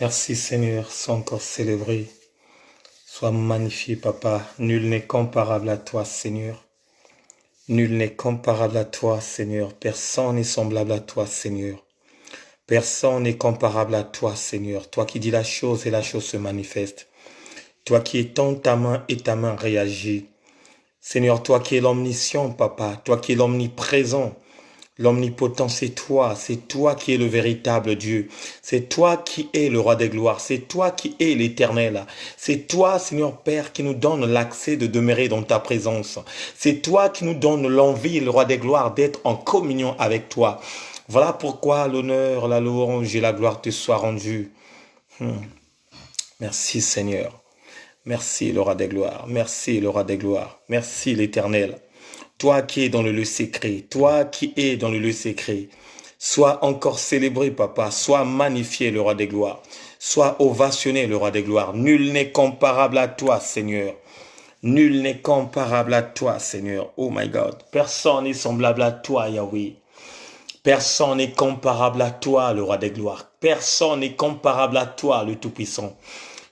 Merci Seigneur, sois encore célébré. Sois magnifié, Papa. Nul n'est comparable à toi, Seigneur. Nul n'est comparable à toi, Seigneur. Personne n'est semblable à toi, Seigneur. Personne n'est comparable à toi, Seigneur. Toi qui dis la chose et la chose se manifeste. Toi qui étends ta main et ta main réagit. Seigneur, toi qui es l'omniscient, Papa. Toi qui es l'omniprésent. L'omnipotent, c'est toi qui es le véritable Dieu. C'est toi qui es le roi des gloires. C'est toi qui es l'éternel. C'est toi, Seigneur Père, qui nous donne l'accès de demeurer dans ta présence. C'est toi qui nous donne l'envie, le roi des gloires, d'être en communion avec toi. Voilà pourquoi l'honneur, la louange et la gloire te soient rendus. Merci Seigneur. Merci le roi des gloires. Merci le roi des gloires. Merci l'éternel. Toi qui es dans le lieu secret, toi qui es dans le lieu secret, sois encore célébré, Papa, sois magnifié, le roi des gloires, sois ovationné, le roi des gloires. Nul n'est comparable à toi, Seigneur. Nul n'est comparable à toi, Seigneur. Oh my God. Personne n'est semblable à toi, Yahweh. Personne n'est comparable à toi, le roi des gloires. Personne n'est comparable à toi, le Tout-Puissant.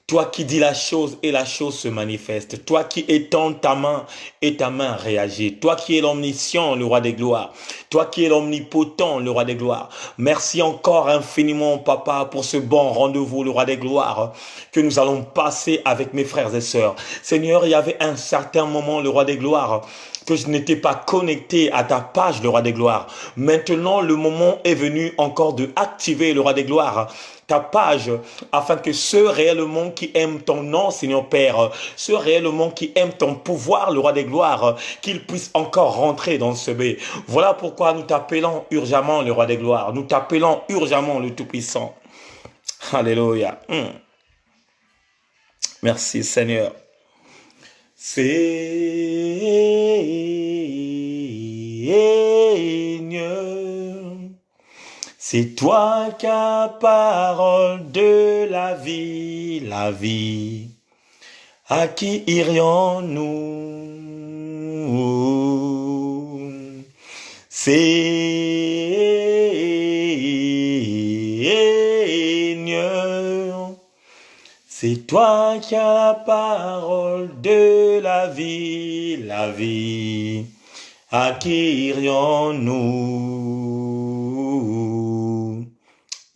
Toi qui dis la chose et la chose se manifeste. Toi qui étends ta main et ta main réagit. Toi qui es l'omniscient, le roi des gloires. Toi qui es l'omnipotent, le roi des gloires. Merci encore infiniment, Papa, pour ce bon rendez-vous, le roi des gloires, que nous allons passer avec mes frères et sœurs. Seigneur, il y avait un certain moment, le roi des gloires, que je n'étais pas connecté à ta page, le roi des gloires. Maintenant, le moment est venu encore de activer, le roi des gloires, ta page, afin que ceux réellement qui aiment ton nom, Seigneur Père, ceux réellement qui aiment ton pouvoir, le roi des gloires, qu'ils puissent encore rentrer dans ce B. Voilà pourquoi nous t'appelons urgemment le roi des gloires. Nous t'appelons urgemment le Tout-Puissant. Alléluia. Merci Seigneur. Seigneur, c'est toi qui as parole de la vie, la vie. À qui irions-nous? Seigneur, c'est toi qui as la parole de la vie, la vie. À qui irions-nous?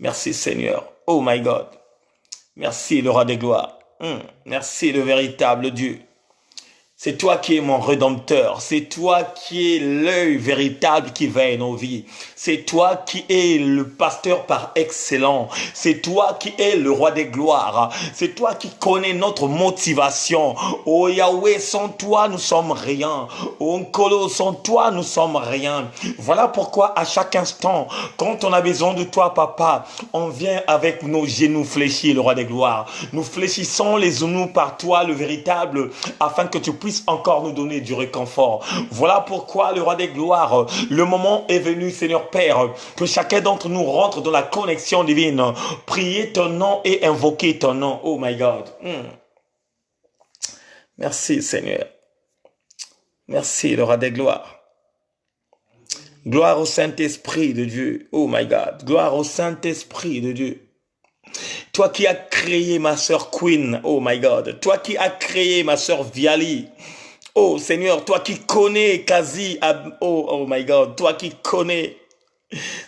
Merci Seigneur. Oh my God. Merci le roi des gloires. Merci le véritable Dieu. C'est toi qui es mon rédempteur. C'est toi qui es l'œil véritable qui veille nos vies. C'est toi qui es le pasteur par excellence. C'est toi qui es le roi des gloires. C'est toi qui connais notre motivation. Oh Yahweh, sans toi, nous sommes rien. Oh Nkolo, sans toi, nous sommes rien. Voilà pourquoi à chaque instant, quand on a besoin de toi, Papa, on vient avec nos genoux fléchis, le roi des gloires. Nous fléchissons les genoux par toi, le véritable, afin que tu puisses encore nous donner du réconfort. Voilà pourquoi le roi des gloires, le moment est venu, Seigneur Père, que chacun d'entre nous rentre dans la connexion divine, prier ton nom et invoquer ton nom. Oh my God. Merci Seigneur. Merci le roi des gloires. Gloire au Saint-Esprit de Dieu. Oh my God. Gloire au Saint-Esprit de Dieu. Toi qui as créé ma sœur Queen, oh my God. Toi qui as créé ma sœur Viali. Oh Seigneur, toi qui connais Kazi, oh my God. Toi qui connais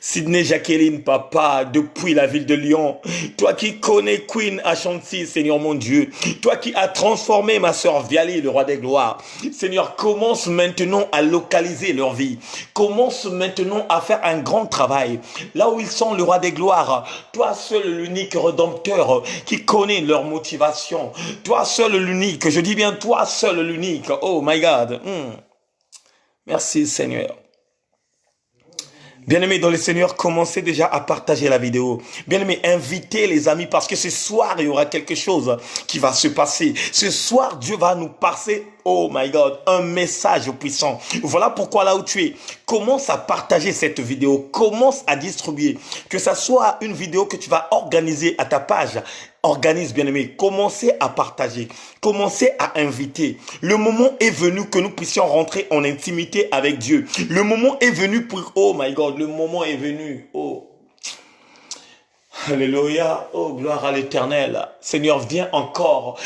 Sydney Jacqueline, papa, depuis la ville de Lyon. Toi qui connais Queen Ashanti, Seigneur mon Dieu. Toi qui as transformé ma sœur Viali, le roi des gloires. Seigneur, commence maintenant à localiser leur vie. Commence maintenant à faire un grand travail. Là où ils sont, le roi des gloires. Toi seul l'unique rédempteur qui connaît leur motivation. Toi seul l'unique, je dis bien toi seul l'unique. Oh my God. Merci Seigneur. Bien-aimés dans le Seigneur, commencez déjà à partager la vidéo. Bien-aimés, invitez les amis parce que ce soir, il y aura quelque chose qui va se passer. Ce soir, Dieu va nous passer, oh my God, un message puissant. Voilà pourquoi là où tu es, commence à partager cette vidéo. Commence à distribuer. Que ça soit une vidéo que tu vas organiser à ta page. Organise, bien-aimé. Commencez à partager. Commencez à inviter. Le moment est venu que nous puissions rentrer en intimité avec Dieu. Le moment est venu pour... Oh my God, le moment est venu. Oh. Alléluia, oh gloire à l'Éternel. Seigneur, viens encore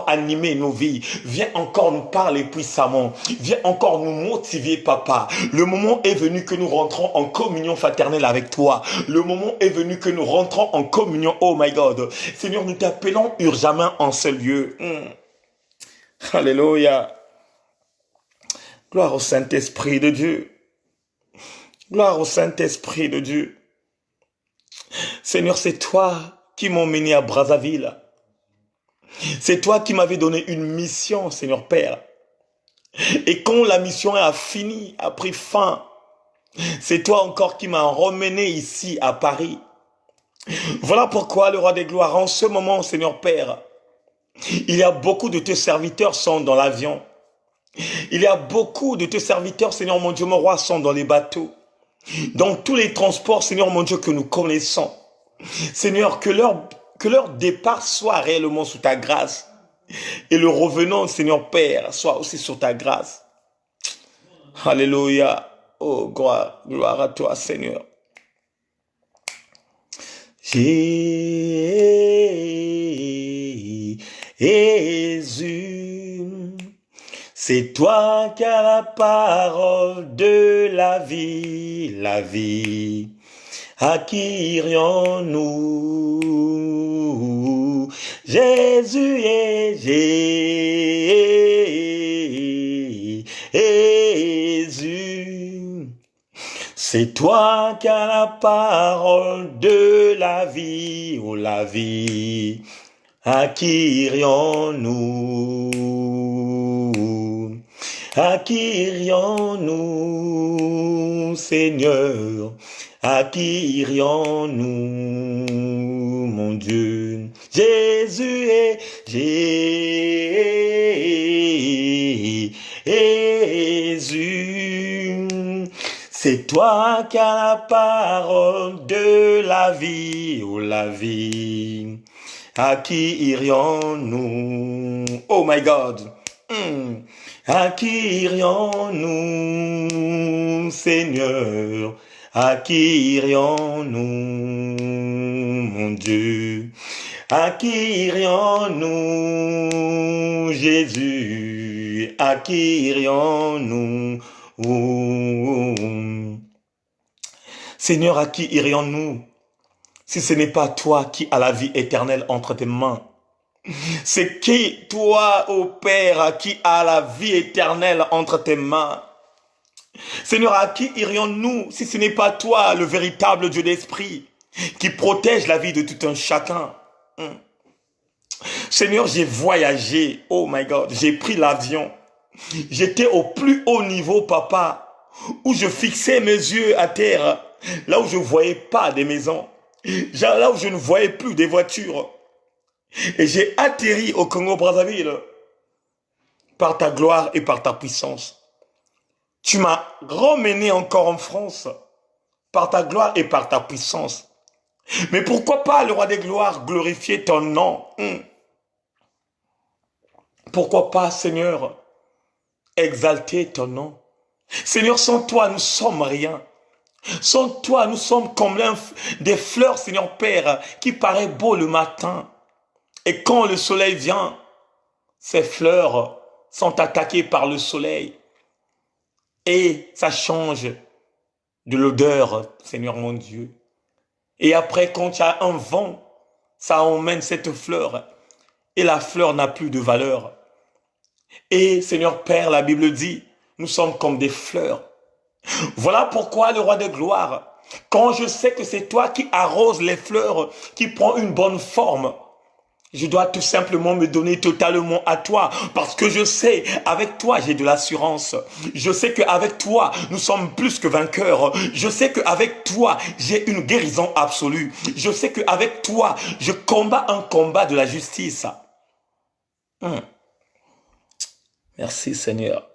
animer nos vies, viens encore nous parler puissamment, viens encore nous motiver, papa. Le moment est venu que nous rentrons en communion fraternelle avec toi. Le moment est venu que nous rentrons en communion, oh my God. Seigneur, nous t'appelons urgemment en ce lieu. Alléluia. Gloire au Saint-Esprit de Dieu. Gloire au Saint-Esprit de Dieu. Seigneur, c'est toi qui m'as mené à Brazzaville. C'est toi qui m'avais donné une mission, Seigneur Père. Et quand la mission a fini, a pris fin, c'est toi encore qui m'as remené ici à Paris. Voilà pourquoi le roi des gloires, en ce moment, Seigneur Père, il y a beaucoup de tes serviteurs sont dans l'avion. Il y a beaucoup de tes serviteurs, Seigneur mon Dieu, mon roi, sont dans les bateaux. Dans tous les transports, Seigneur mon Dieu, que nous connaissons. Seigneur, que leur départ soit réellement sous ta grâce. Et le revenant, Seigneur Père, soit aussi sous ta grâce. Alléluia. Oh, gloire à toi, Seigneur. Jésus, c'est toi qui as la parole de la vie, la vie. À qui irions-nous? Jésus est Jésus. C'est toi qui as la parole de la vie, oh la vie. À qui irions-nous? À qui irions-nous, Seigneur? À qui irions-nous, mon Dieu? Jésus est Jésus. C'est toi qui as la parole de la vie, oh la vie. À qui irions-nous? Oh my God. À qui irions-nous, Seigneur? À qui irions-nous, mon Dieu? À qui irions-nous, Jésus? À qui irions-nous? Seigneur, à qui irions-nous si ce n'est pas toi qui as la vie éternelle entre tes mains? C'est qui, toi, ô Père, qui a la vie éternelle entre tes mains? Seigneur, à qui irions-nous si ce n'est pas toi, le véritable Dieu d'esprit, qui protège la vie de tout un chacun? Seigneur, j'ai voyagé, oh my God, j'ai pris l'avion. J'étais au plus haut niveau, papa, où je fixais mes yeux à terre, là où je ne voyais pas des maisons, là où je ne voyais plus des voitures. Et j'ai atterri au Congo-Brazzaville par ta gloire et par ta puissance. Tu m'as ramené encore en France par ta gloire et par ta puissance. Mais pourquoi pas, le roi des gloires, glorifier ton nom? Pourquoi pas, Seigneur, exalter ton nom? Seigneur, sans toi, nous sommes rien. Sans toi, nous sommes comme des fleurs, Seigneur Père, qui paraît beau le matin. Et quand le soleil vient, ces fleurs sont attaquées par le soleil. Et ça change de l'odeur, Seigneur mon Dieu. Et après, quand tu as un vent, ça emmène cette fleur. Et la fleur n'a plus de valeur. Et Seigneur Père, la Bible dit, nous sommes comme des fleurs. Voilà pourquoi le roi de gloire, quand je sais que c'est toi qui arroses les fleurs, qui prend une bonne forme, je dois tout simplement me donner totalement à toi parce que je sais, avec toi, j'ai de l'assurance. Je sais qu'avec toi, nous sommes plus que vainqueurs. Je sais qu'avec toi, j'ai une guérison absolue. Je sais qu'avec toi, je combats un combat de la justice. Hum. Merci Seigneur.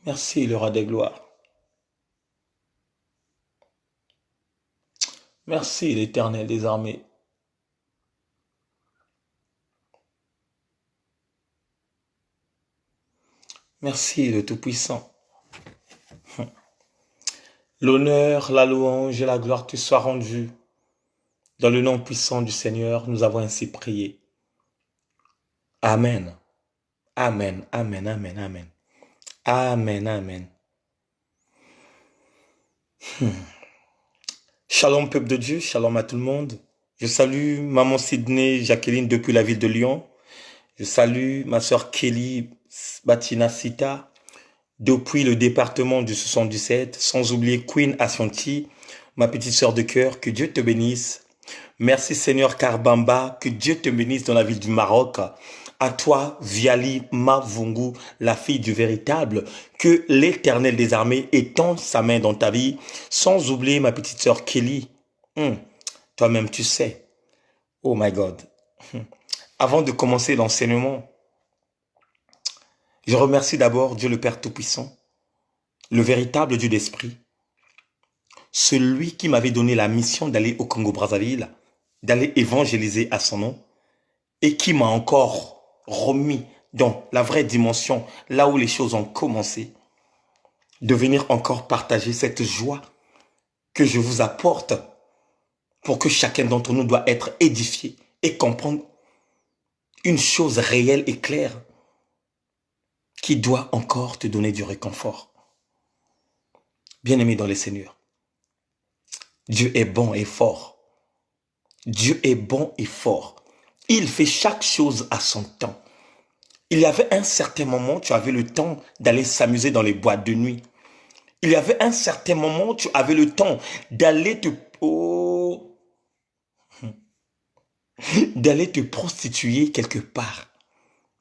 Merci le roi des gloires. Merci l'Éternel des armées. Merci le Tout-Puissant. L'honneur, la louange et la gloire te soient rendus. Dans le nom puissant du Seigneur, nous avons ainsi prié. Amen. Amen, amen, amen, amen. Amen, amen. Shalom peuple de Dieu, shalom à tout le monde. Je salue maman Sydney Jacqueline depuis la ville de Lyon. Je salue ma sœur Kelly Batina Sita depuis le département du 77, sans oublier Queen Ashanti, ma petite sœur de cœur, que Dieu te bénisse. Merci Seigneur Karbamba, que Dieu te bénisse dans la ville du Maroc. À toi, Viali Mavungu, la fille du véritable, que l'Éternel des armées étende sa main dans ta vie, sans oublier ma petite sœur Kelly. Toi-même tu sais. Oh my God. Avant de commencer l'enseignement, je remercie d'abord Dieu le Père Tout-Puissant, le véritable Dieu d'esprit, celui qui m'avait donné la mission d'aller au Congo-Brazzaville, d'aller évangéliser à son nom, et qui m'a encore remis dans la vraie dimension, là où les choses ont commencé, de venir encore partager cette joie que je vous apporte pour que chacun d'entre nous doit être édifié et comprendre une chose réelle et claire qui doit encore te donner du réconfort. Bien-aimé dans les Seigneurs, Dieu est bon et fort. Dieu est bon et fort. Il fait chaque chose à son temps. Il y avait un certain moment, tu avais le temps d'aller s'amuser dans les boîtes de nuit. Il y avait un certain moment, tu avais le temps d'aller d'aller te prostituer quelque part.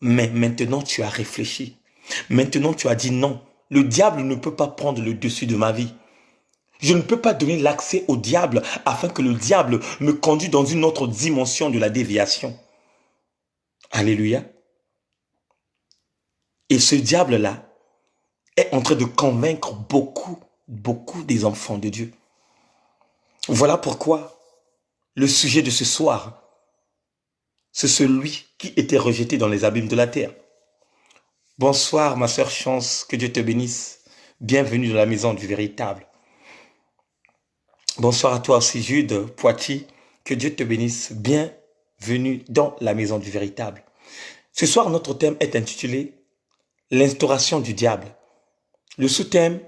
Mais maintenant, tu as réfléchi. Maintenant, tu as dit non. Le diable ne peut pas prendre le dessus de ma vie. Je ne peux pas donner l'accès au diable afin que le diable me conduise dans une autre dimension de la déviation. Alléluia. Et ce diable-là est en train de convaincre beaucoup des enfants de Dieu. Voilà pourquoi le sujet de ce soir, c'est celui qui était rejeté dans les abîmes de la terre. Bonsoir ma sœur Chance, que Dieu te bénisse. Bienvenue dans la maison du véritable. Bonsoir à toi aussi Jude Poitiers, que Dieu te bénisse. Bienvenue dans la maison du véritable. Ce soir, notre thème est intitulé « L'instauration du diable ». Le sous-thème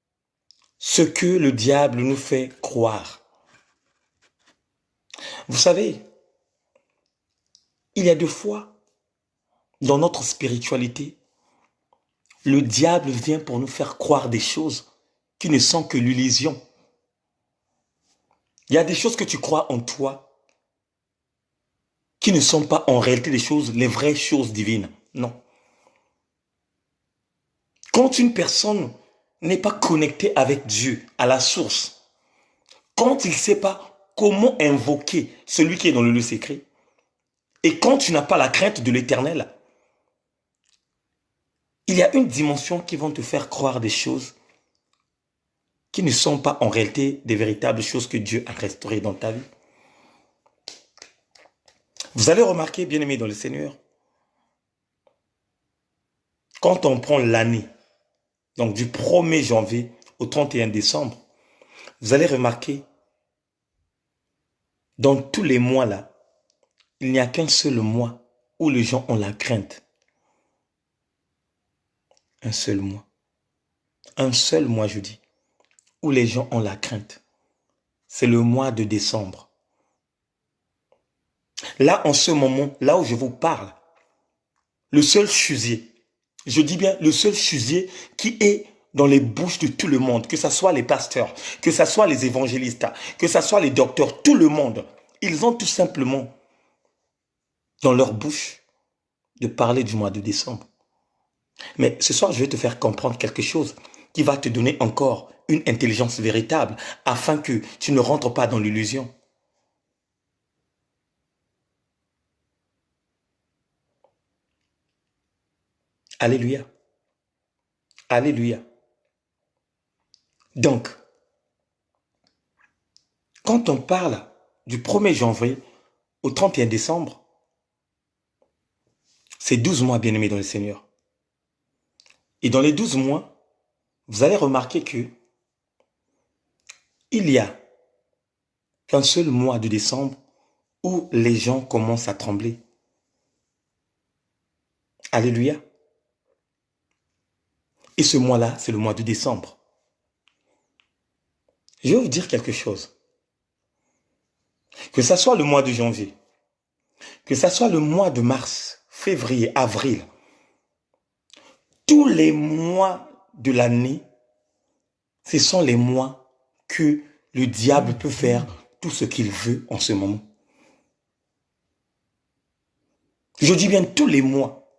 « Ce que le diable nous fait croire ». Vous savez, il y a deux fois, dans notre spiritualité, le diable vient pour nous faire croire des choses qui ne sont que l'illusion. Il y a des choses que tu crois en toi qui ne sont pas en réalité des choses, les vraies choses divines. Non. Quand une personne n'est pas connectée avec Dieu, à la source, quand il ne sait pas comment invoquer celui qui est dans le lieu secret, et quand tu n'as pas la crainte de l'Éternel, il y a une dimension qui va te faire croire des choses qui ne sont pas en réalité des véritables choses que Dieu a restaurées dans ta vie. Vous allez remarquer, bien-aimés dans le Seigneur, quand on prend l'année, donc du 1er janvier au 31 décembre, vous allez remarquer, dans tous les mois là, il n'y a qu'un seul mois où les gens ont la crainte. Un seul mois. Un seul mois, je dis, où les gens ont la crainte. C'est le mois de décembre. Là, en ce moment, là où je vous parle, le seul fusier, je dis bien le seul fusier qui est dans les bouches de tout le monde, que ce soit les pasteurs, que ce soit les évangélistes, que ce soit les docteurs, tout le monde, ils ont tout simplement dans leur bouche de parler du mois de décembre. Mais ce soir, je vais te faire comprendre quelque chose qui va te donner encore une intelligence véritable afin que tu ne rentres pas dans l'illusion. Alléluia. Alléluia. Donc, quand on parle du 1er janvier au 31 décembre, c'est 12 mois, bien-aimés dans le Seigneur. Et dans les 12 mois, vous allez remarquer que il y a qu'un seul mois de décembre où les gens commencent à trembler. Alléluia. Et ce mois-là, c'est le mois de décembre. Je vais vous dire quelque chose. Que ça soit le mois de janvier, que ça soit le mois de mars, février, avril, tous les mois de l'année, ce sont les mois que le diable peut faire tout ce qu'il veut en ce moment. Je dis bien tous les mois.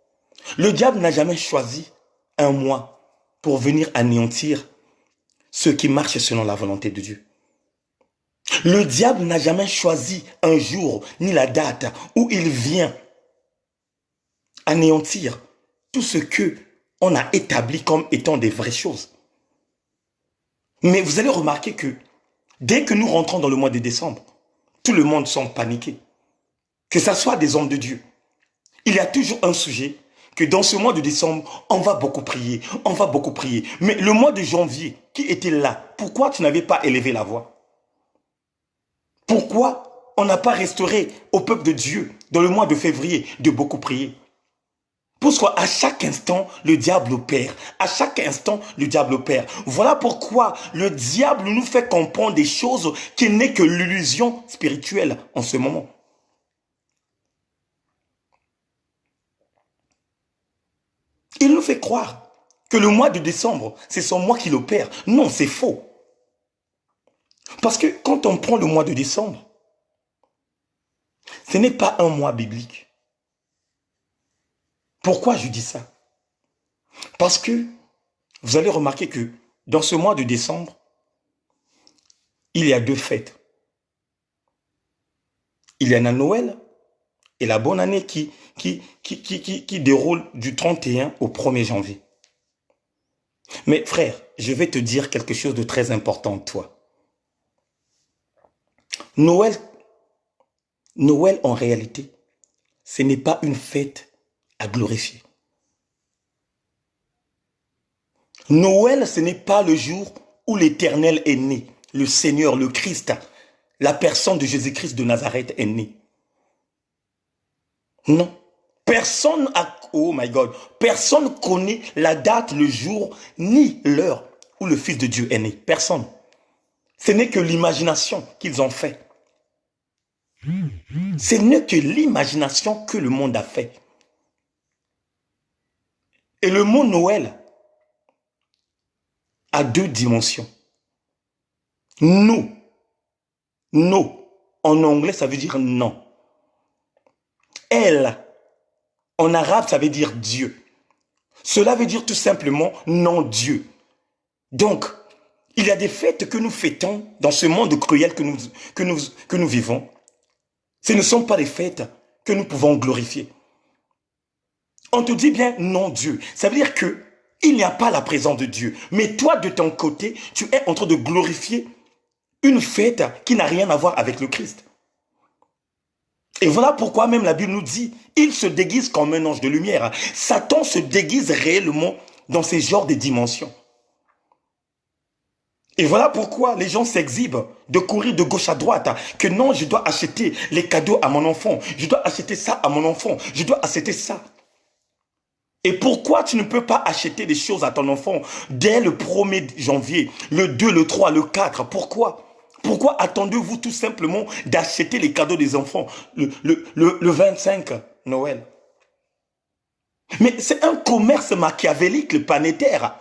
Le diable n'a jamais choisi un mois pour venir anéantir ceux qui marchent selon la volonté de Dieu. Le diable n'a jamais choisi un jour ni la date où il vient anéantir tout ce que on a établi comme étant des vraies choses. Mais vous allez remarquer que dès que nous rentrons dans le mois de décembre, tout le monde semble paniqué. Que ce soit des hommes de Dieu. Il y a toujours un sujet que dans ce mois de décembre, on va beaucoup prier, on va beaucoup prier. Mais le mois de janvier, qui était là, pourquoi tu n'avais pas élevé la voix? Pourquoi on n'a pas restauré au peuple de Dieu dans le mois de février de beaucoup prier? Pourquoi à chaque instant, le diable opère. À chaque instant, le diable opère. Voilà pourquoi le diable nous fait comprendre des choses qui n'est que l'illusion spirituelle en ce moment. Il nous fait croire que le mois de décembre, c'est son mois qui l'opère. Non, c'est faux. Parce que quand on prend le mois de décembre, ce n'est pas un mois biblique. Pourquoi je dis ça? Parce que vous allez remarquer que dans ce mois de décembre, il y a deux fêtes. Il y a la Noël et la bonne année qui déroule du 31 au 1er janvier. Mais frère, je vais te dire quelque chose de très important, toi. Noël en réalité, ce n'est pas une fête à glorifier. Noël, ce n'est pas le jour où l'Éternel est né, le Seigneur, le Christ, la personne de Jésus-Christ de Nazareth est née. Non. Personne oh my God, personne connaît la date, le jour, ni l'heure où le Fils de Dieu est né. Personne. Ce n'est que l'imagination qu'ils ont fait. Ce n'est que l'imagination que le monde a fait. Et le mot Noël a deux dimensions. No. No. En anglais, ça veut dire non. Elle, en arabe, ça veut dire Dieu. Cela veut dire tout simplement non-Dieu. Donc, il y a des fêtes que nous fêtons dans ce monde cruel que nous vivons. Ce ne sont pas des fêtes que nous pouvons glorifier. On te dit bien non-Dieu. Ça veut dire que il n'y a pas la présence de Dieu. Mais toi, de ton côté, tu es en train de glorifier une fête qui n'a rien à voir avec le Christ. Et voilà pourquoi même la Bible nous dit, il se déguise comme un ange de lumière. Satan se déguise réellement dans ces genres de dimensions. Et voilà pourquoi les gens s'exhibent de courir de gauche à droite. Que non, je dois acheter les cadeaux à mon enfant. Je dois acheter ça à mon enfant. Je dois acheter ça. Et pourquoi tu ne peux pas acheter des choses à ton enfant dès le 1er janvier, le 2, le 3, le 4? Pourquoi? Pourquoi attendez-vous tout simplement d'acheter les cadeaux des enfants le 25 Noël? Mais c'est un commerce machiavélique planétaire.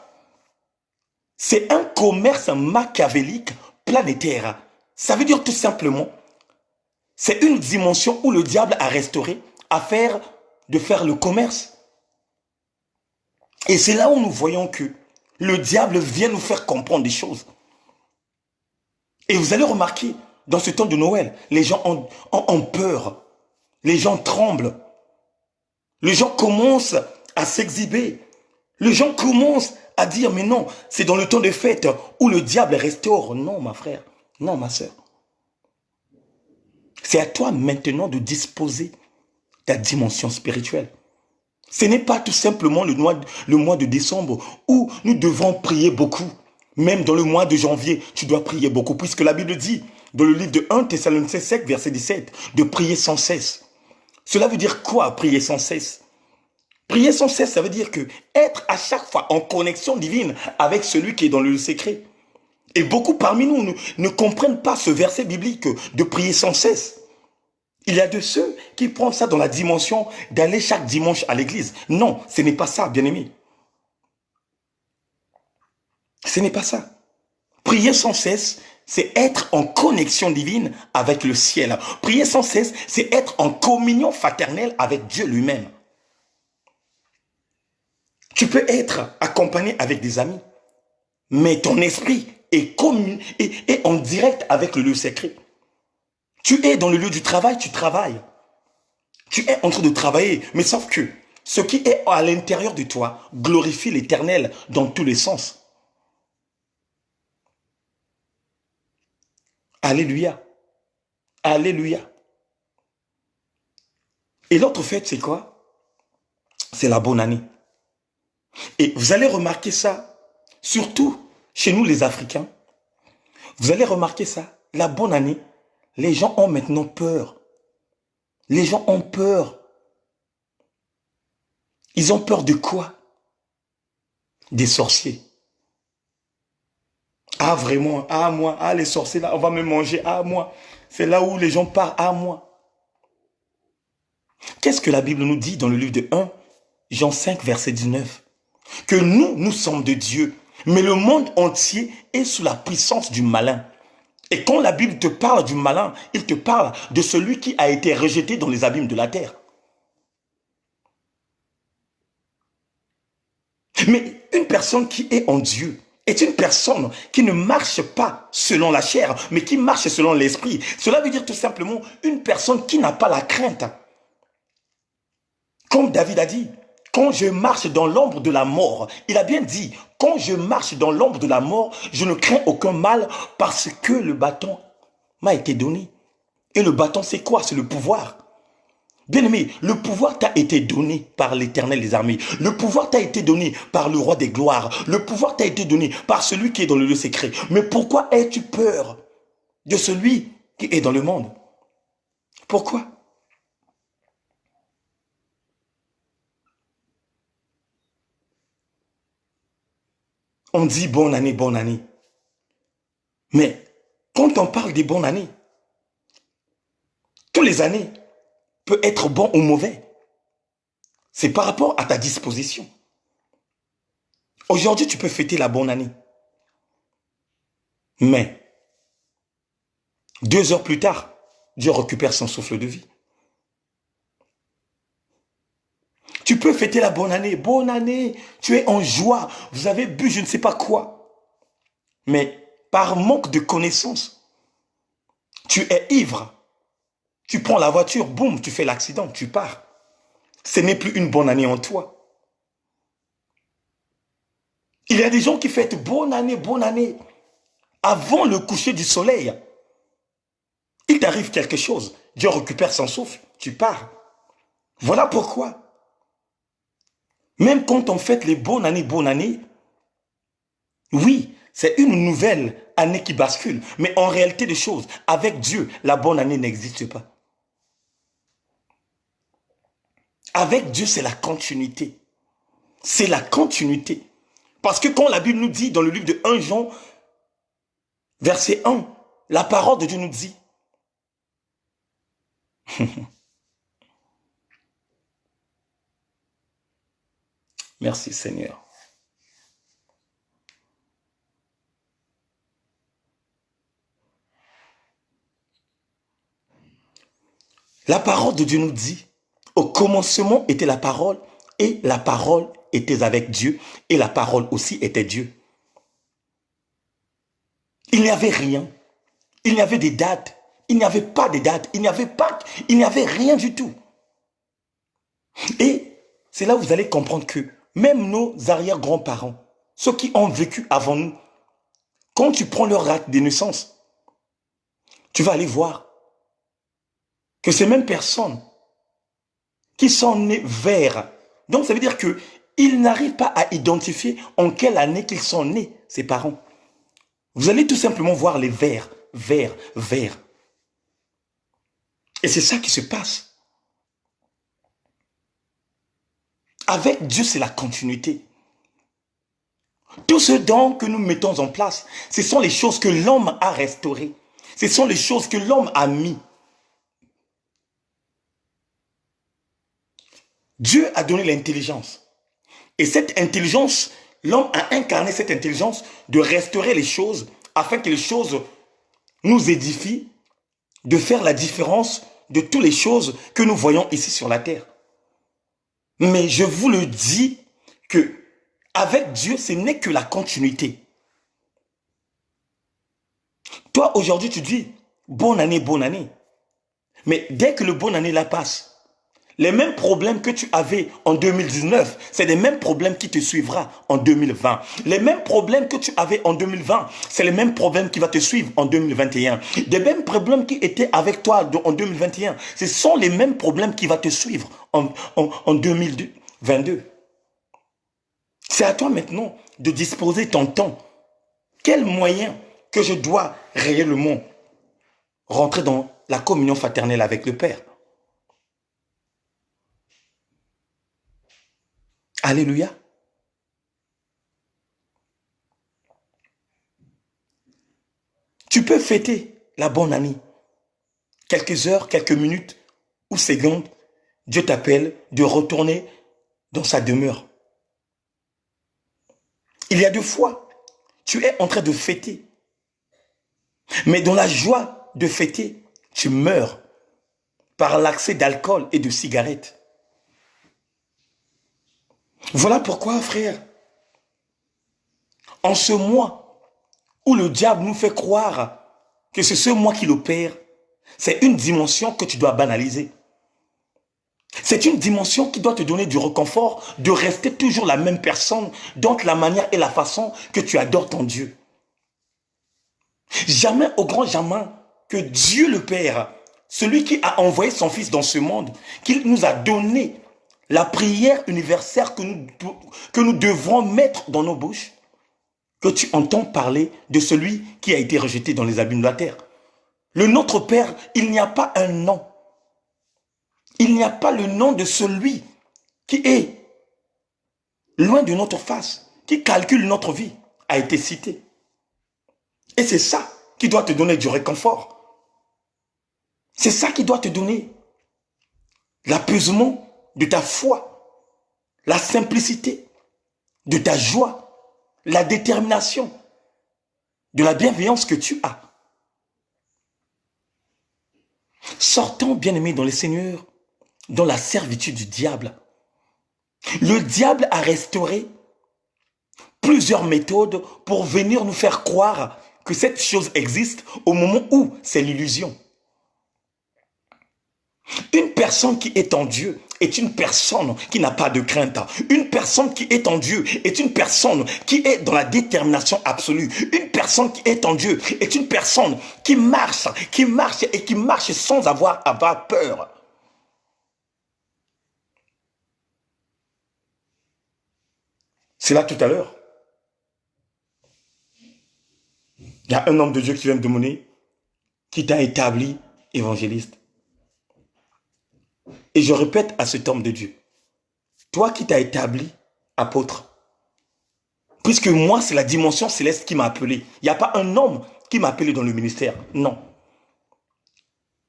C'est un commerce machiavélique planétaire. Ça veut dire tout simplement, c'est une dimension où le diable a restauré de faire le commerce. Et c'est là où nous voyons que le diable vient nous faire comprendre des choses. Et vous allez remarquer, dans ce temps de Noël, les gens ont peur. Les gens tremblent. Les gens commencent à s'exhiber. Les gens commencent à dire, mais non, c'est dans le temps de fête où le diable restaure. Non, ma frère. Non, ma soeur. C'est à toi maintenant de disposer ta dimension spirituelle. Ce n'est pas tout simplement le mois de décembre où nous devons prier beaucoup. Même dans le mois de janvier, tu dois prier beaucoup. Puisque la Bible dit, dans le livre de 1 Thessaloniciens 7, verset 17, de prier sans cesse. Cela veut dire quoi, prier sans cesse? Prier sans cesse, ça veut dire que être à chaque fois en connexion divine avec celui qui est dans le secret. Et beaucoup parmi nous ne comprennent pas ce verset biblique de prier sans cesse. Il y a de ceux qui prennent ça dans la dimension d'aller chaque dimanche à l'église. Non, ce n'est pas ça, bien-aimé. Ce n'est pas ça. Prier sans cesse, c'est être en connexion divine avec le ciel. Prier sans cesse, c'est être en communion fraternelle avec Dieu lui-même. Tu peux être accompagné avec des amis, mais ton esprit est en direct avec le lieu secret. Tu es dans le lieu du travail, tu travailles. Tu es en train de travailler, mais sauf que ce qui est à l'intérieur de toi glorifie l'Éternel dans tous les sens. Alléluia. Alléluia. Et l'autre fête, c'est quoi? C'est la bonne année. Et vous allez remarquer ça, surtout chez nous les Africains. Vous allez remarquer ça, la bonne année, les gens ont maintenant peur. Les gens ont peur. Ils ont peur de quoi? Des sorciers. Ah vraiment, ah moi, ah les sorciers là, on va me manger, ah moi. C'est là où les gens partent, ah moi. Qu'est-ce que la Bible nous dit dans le livre de 1 Jean 5, verset 19? Que nous sommes de Dieu, mais le monde entier est sous la puissance du malin. Et quand la Bible te parle du malin, il te parle de celui qui a été rejeté dans les abîmes de la terre. Mais une personne qui est en Dieu est une personne qui ne marche pas selon la chair, mais qui marche selon l'esprit. Cela veut dire tout simplement une personne qui n'a pas la crainte. Comme David a dit, quand je marche dans l'ombre de la mort, il a bien dit, quand je marche dans l'ombre de la mort, je ne crains aucun mal parce que le bâton m'a été donné. Et le bâton, c'est quoi? C'est le pouvoir. Bien-aimé, le pouvoir t'a été donné par l'Éternel des armées. Le pouvoir t'a été donné par le roi des gloires. Le pouvoir t'a été donné par celui qui est dans le lieu secret. Mais pourquoi as-tu peur de celui qui est dans le monde? Pourquoi? On dit bonne année, bonne année. Mais quand on parle des bonnes années, toutes les années peuvent être bon ou mauvais. C'est par rapport à ta disposition. Aujourd'hui, tu peux fêter la bonne année. Mais 2 heures plus tard, Dieu récupère son souffle de vie. Tu peux fêter la bonne année, tu es en joie, vous avez bu je ne sais pas quoi. Mais par manque de connaissance, tu es ivre, tu prends la voiture, boum, tu fais l'accident, tu pars. Ce n'est plus une bonne année en toi. Il y a des gens qui fêtent bonne année, avant le coucher du soleil. Il t'arrive quelque chose, Dieu récupère son souffle, tu pars. Voilà pourquoi. Même quand on fête les bonnes années, oui, c'est une nouvelle année qui bascule. Mais en réalité des choses, avec Dieu, la bonne année n'existe pas. Avec Dieu, c'est la continuité. C'est la continuité. Parce que quand la Bible nous dit dans le livre de 1 Jean, verset 1, la parole de Dieu nous dit, merci Seigneur. La parole de Dieu nous dit, au commencement était la parole, et la parole était avec Dieu, et la parole aussi était Dieu. Il n'y avait rien. Il n'y avait des dates. Il n'y avait pas de dates. Il n'y avait rien du tout. Et c'est là où vous allez comprendre que même nos arrière-grands-parents, ceux qui ont vécu avant nous, quand tu prends leur acte de naissance, tu vas aller voir que ces mêmes personnes qui sont nées verts, donc ça veut dire qu'ils n'arrivent pas à identifier en quelle année qu'ils sont nés, ces parents. Vous allez tout simplement voir les verts, verts, verts. Et c'est ça qui se passe. Avec Dieu, c'est la continuité. Tout ce don que nous mettons en place, ce sont les choses que l'homme a restaurées. Ce sont les choses que l'homme a mis. Dieu a donné l'intelligence. Et cette intelligence, l'homme a incarné cette intelligence de restaurer les choses afin que les choses nous édifient, de faire la différence de toutes les choses que nous voyons ici sur la terre. Mais je vous le dis que avec Dieu, ce n'est que la continuité. Toi, aujourd'hui, tu dis bonne année, bonne année. Mais dès que le bonne année la passe, les mêmes problèmes que tu avais en 2019, c'est les mêmes problèmes qui te suivra en 2020. Les mêmes problèmes que tu avais en 2020, c'est les mêmes problèmes qui vont te suivre en 2021. Les mêmes problèmes qui étaient avec toi en 2021, ce sont les mêmes problèmes qui vont te suivre en 2022. C'est à toi maintenant de disposer ton temps. Quel moyen que je dois réellement rentrer dans la communion fraternelle avec le Père? Alléluia. Tu peux fêter la bonne année. Quelques heures, quelques minutes ou secondes, Dieu t'appelle de retourner dans sa demeure. Il y a 2 fois, tu es en train de fêter. Mais dans la joie de fêter, tu meurs par l'accès d'alcool et de cigarettes. Voilà pourquoi, frère, en ce mois où le diable nous fait croire que c'est ce mois qui l'opère, c'est une dimension que tu dois banaliser. C'est une dimension qui doit te donner du réconfort de rester toujours la même personne dans la manière et la façon que tu adores ton Dieu. Jamais au grand jamais que Dieu le Père, celui qui a envoyé son Fils dans ce monde, qu'il nous a donné la prière universelle que nous devrons mettre dans nos bouches, que tu entends parler de celui qui a été rejeté dans les abîmes de la terre. Le Notre Père, il n'y a pas un nom. Il n'y a pas le nom de celui qui est loin de notre face, qui calcule notre vie, a été cité. Et c'est ça qui doit te donner du réconfort. C'est ça qui doit te donner l'apaisement de ta foi, la simplicité de ta joie, la détermination, de la bienveillance que tu as. Sortons, bien-aimés, dans le Seigneur, dans la servitude du diable. Le diable a restauré plusieurs méthodes pour venir nous faire croire que cette chose existe au moment où c'est l'illusion. Une personne qui est en Dieu est une personne qui n'a pas de crainte. Une personne qui est en Dieu est une personne qui est dans la détermination absolue. Une personne qui est en Dieu est une personne qui marche et qui marche sans avoir peur. C'est là tout à l'heure. Il y a un homme de Dieu qui vient me demander qui t'a établi évangéliste. Et je répète à cet homme de Dieu, toi qui t'as établi apôtre. Puisque moi, c'est la dimension céleste qui m'a appelé. Il n'y a pas un homme qui m'a appelé dans le ministère. Non.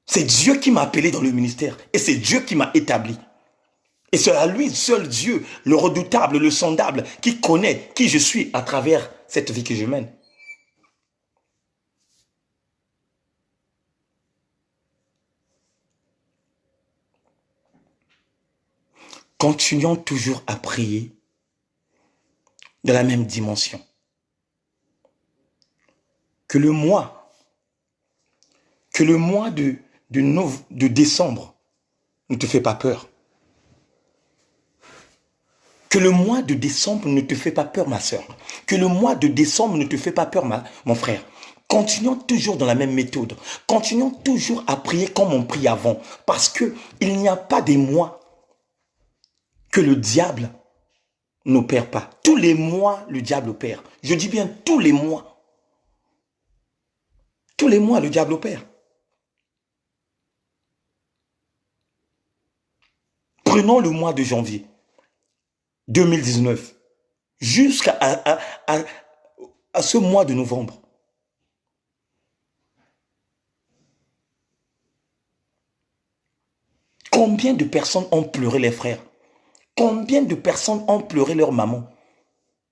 C'est Dieu qui m'a appelé dans le ministère. Et c'est Dieu qui m'a établi. Et c'est à lui, seul Dieu, le redoutable, le sondable, qui connaît qui je suis à travers cette vie que je mène. Continuons toujours à prier de la même dimension. Que le mois de décembre ne te fait pas peur. Que le mois de décembre ne te fait pas peur, ma soeur. Que le mois de décembre ne te fait pas peur, mon frère. Continuons toujours dans la même méthode. Continuons toujours à prier comme on prie avant. Parce que il n'y a pas des mois que le diable n'opère pas. Tous les mois, le diable opère. Je dis bien tous les mois. Tous les mois, le diable opère. Prenons le mois de janvier 2019 jusqu'à ce mois de novembre. Combien de personnes ont pleuré les frères? Combien de personnes ont pleuré leur maman?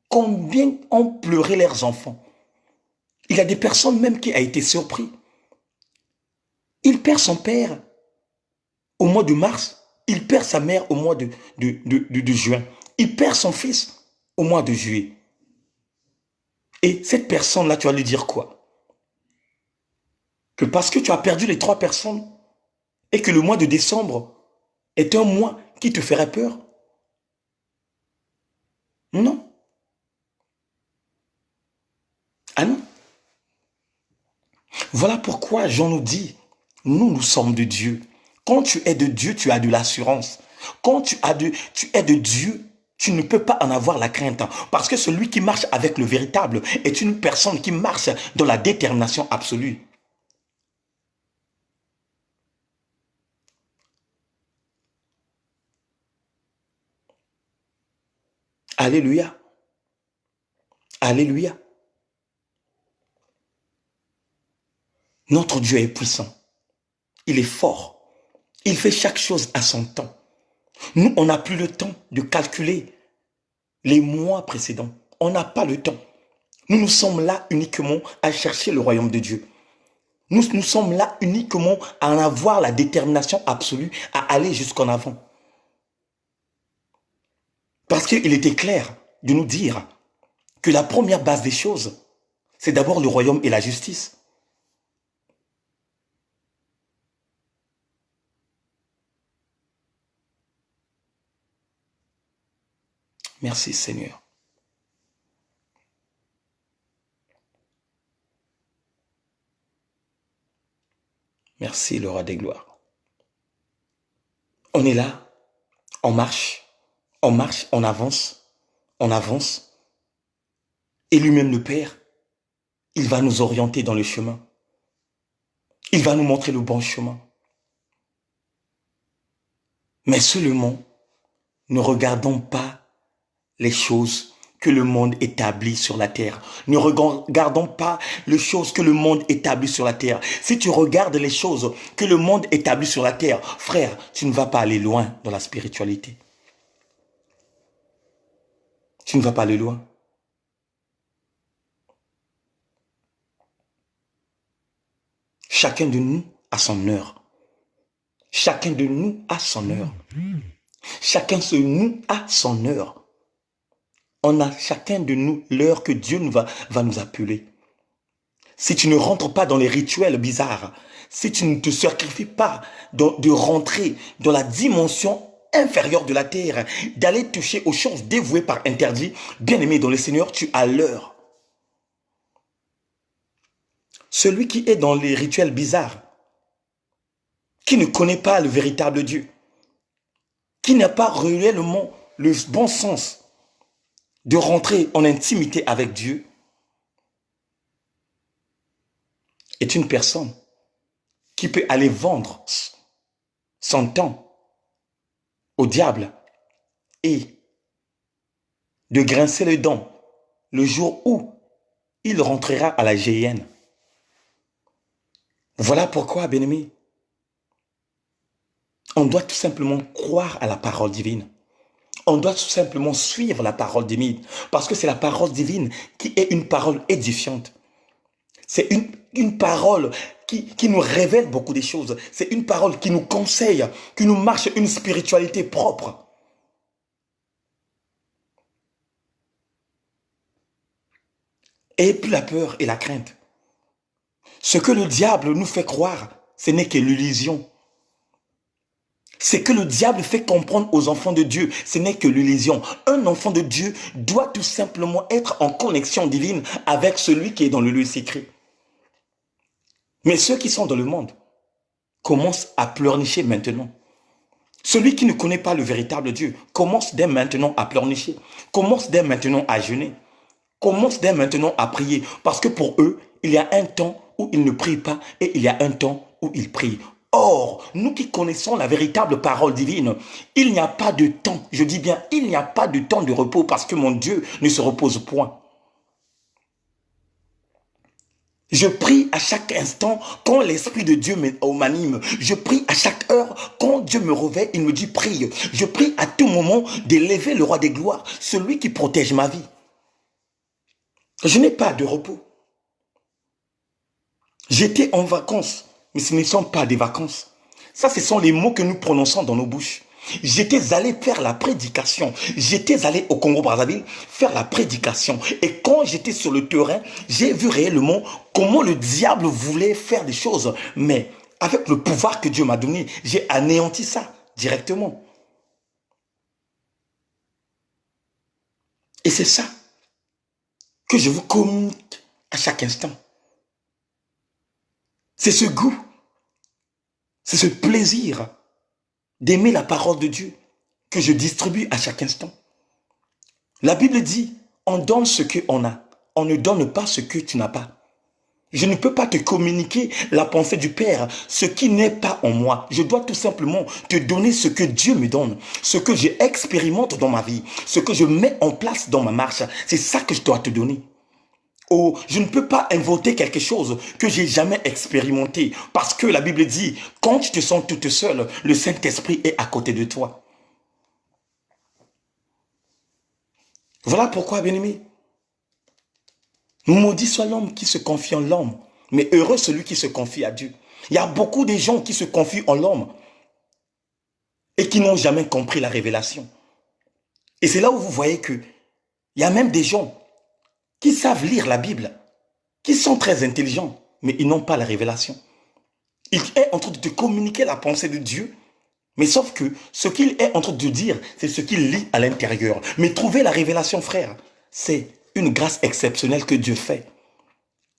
Combien ont pleuré leurs enfants? Il y a des personnes même qui ont été surpris. Il perd son père au mois de mars. Il perd sa mère au mois de juin. Il perd son fils au mois de juillet. Et cette personne-là, tu vas lui dire quoi? Que parce que tu as perdu les 3 personnes et que le mois de décembre est un mois qui te ferait peur? Non. Ah non. Voilà pourquoi Jean nous dit, nous sommes de Dieu. Quand tu es de Dieu, tu as de l'assurance. Quand tu es de Dieu, tu ne peux pas en avoir la crainte. Parce que celui qui marche avec le véritable est une personne qui marche dans la détermination absolue. Alléluia. Alléluia. Notre Dieu est puissant. Il est fort. Il fait chaque chose à son temps. Nous, on n'a plus le temps de calculer les mois précédents. On n'a pas le temps. Nous sommes là uniquement à chercher le royaume de Dieu. Nous sommes là uniquement à en avoir la détermination absolue à aller jusqu'en avant. Parce qu'il était clair de nous dire que la première base des choses, c'est d'abord le royaume et la justice. Merci Seigneur. Merci le roi des gloires. On est là, on marche, on avance, on avance. Et lui-même le Père, il va nous orienter dans le chemin. Il va nous montrer le bon chemin. Mais seulement, ne regardons pas les choses que le monde établit sur la terre. Ne regardons pas les choses que le monde établit sur la terre. Si tu regardes les choses que le monde établit sur la terre, frère, tu ne vas pas aller loin dans la spiritualité. Tu ne vas pas aller loin. Chacun de nous a son heure. Chacun de nous a son heure. Chacun de nous a son heure. On a chacun de nous l'heure que Dieu va nous appeler. Si tu ne rentres pas dans les rituels bizarres, si tu ne te sacrifies pas de rentrer dans la dimension inférieure de la terre, d'aller toucher aux choses dévouées par interdit, bien-aimé dans le Seigneur, tu as l'heure. Celui qui est dans les rituels bizarres, qui ne connaît pas le véritable Dieu, qui n'a pas réellement le bon sens de rentrer en intimité avec Dieu, est une personne qui peut aller vendre son temps au diable et de grincer les dents le jour où il rentrera à la GIN. Voilà pourquoi, bien-aimé, on doit tout simplement croire à la parole divine. On doit tout simplement suivre la parole divine, parce que c'est la parole divine qui est une parole édifiante. C'est une parole qui nous révèle beaucoup de choses. C'est une parole qui nous conseille, qui nous marche une spiritualité propre. Et puis la peur et la crainte. Ce que le diable nous fait croire, ce n'est que l'illusion. Ce que le diable fait comprendre aux enfants de Dieu, ce n'est que l'illusion. Un enfant de Dieu doit tout simplement être en connexion divine avec celui qui est dans le lieu secret. Mais ceux qui sont dans le monde commencent à pleurnicher maintenant. Celui qui ne connaît pas le véritable Dieu commence dès maintenant à pleurnicher, commence dès maintenant à jeûner, commence dès maintenant à prier. Parce que pour eux, il y a un temps où ils ne prient pas et il y a un temps où ils prient. Or, nous qui connaissons la véritable parole divine, il n'y a pas de temps, je dis bien, il n'y a pas de temps de repos parce que mon Dieu ne se repose point. Je prie à chaque instant quand l'Esprit de Dieu m'anime. Je prie à chaque heure quand Dieu me réveille, il me dit prie. Je prie à tout moment d'élever le roi des gloires, celui qui protège ma vie. Je n'ai pas de repos. J'étais en vacances, mais ce ne sont pas des vacances. Ça, ce sont les mots que nous prononçons dans nos bouches. J'étais allé faire la prédication. J'étais allé au Congo-Brazzaville faire la prédication. Et quand j'étais sur le terrain, j'ai vu réellement comment le diable voulait faire des choses. Mais avec le pouvoir que Dieu m'a donné, j'ai anéanti ça directement. Et c'est ça que je vous communique à chaque instant. C'est ce goût, c'est ce plaisir d'aimer la parole de Dieu que je distribue à chaque instant. La Bible dit, on donne ce qu'on a, on ne donne pas ce que tu n'as pas. Je ne peux pas te communiquer la pensée du Père, ce qui n'est pas en moi. Je dois tout simplement te donner ce que Dieu me donne, ce que j'expérimente dans ma vie, ce que je mets en place dans ma marche. C'est ça que je dois te donner. Oh, je ne peux pas inventer quelque chose que j'ai jamais expérimenté. Parce que la Bible dit, quand tu te sens toute seule, le Saint-Esprit est à côté de toi. Voilà pourquoi, bien-aimé, maudit soit l'homme qui se confie en l'homme, mais heureux celui qui se confie à Dieu. Il y a beaucoup de gens qui se confient en l'homme et qui n'ont jamais compris la révélation. Et c'est là où vous voyez que il y a même des gens qui savent lire la Bible, qui sont très intelligents, mais ils n'ont pas la révélation. Il est en train de te communiquer la pensée de Dieu, mais sauf que ce qu'il est en train de dire, c'est ce qu'il lit à l'intérieur. Mais trouver la révélation, frère, c'est une grâce exceptionnelle que Dieu fait.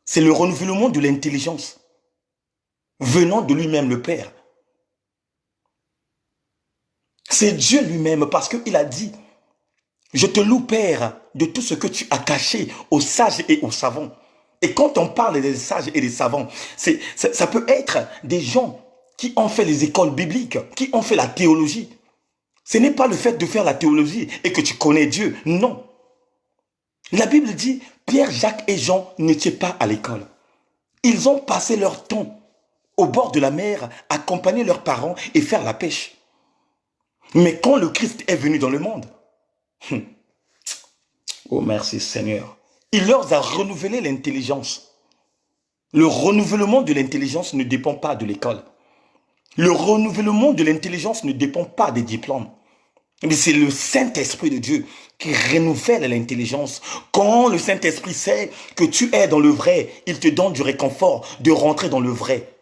C'est le renouvellement de l'intelligence venant de lui-même, le Père. C'est Dieu lui-même parce qu'il a dit, je te loue, Père, de tout ce que tu as caché aux sages et aux savants. Et quand on parle des sages et des savants, ça peut être des gens qui ont fait les écoles bibliques, qui ont fait la théologie. Ce n'est pas le fait de faire la théologie et que tu connais Dieu, non. La Bible dit, Pierre, Jacques et Jean n'étaient pas à l'école. Ils ont passé leur temps au bord de la mer, accompagner leurs parents et faire la pêche. Mais quand le Christ est venu dans le monde, oh merci Seigneur, il leur a renouvelé l'intelligence. Le renouvellement de l'intelligence ne dépend pas de l'école. Le renouvellement de l'intelligence ne dépend pas des diplômes. Mais c'est le Saint-Esprit de Dieu qui renouvelle l'intelligence. Quand le Saint-Esprit sait que tu es dans le vrai, il te donne du réconfort de rentrer dans le vrai.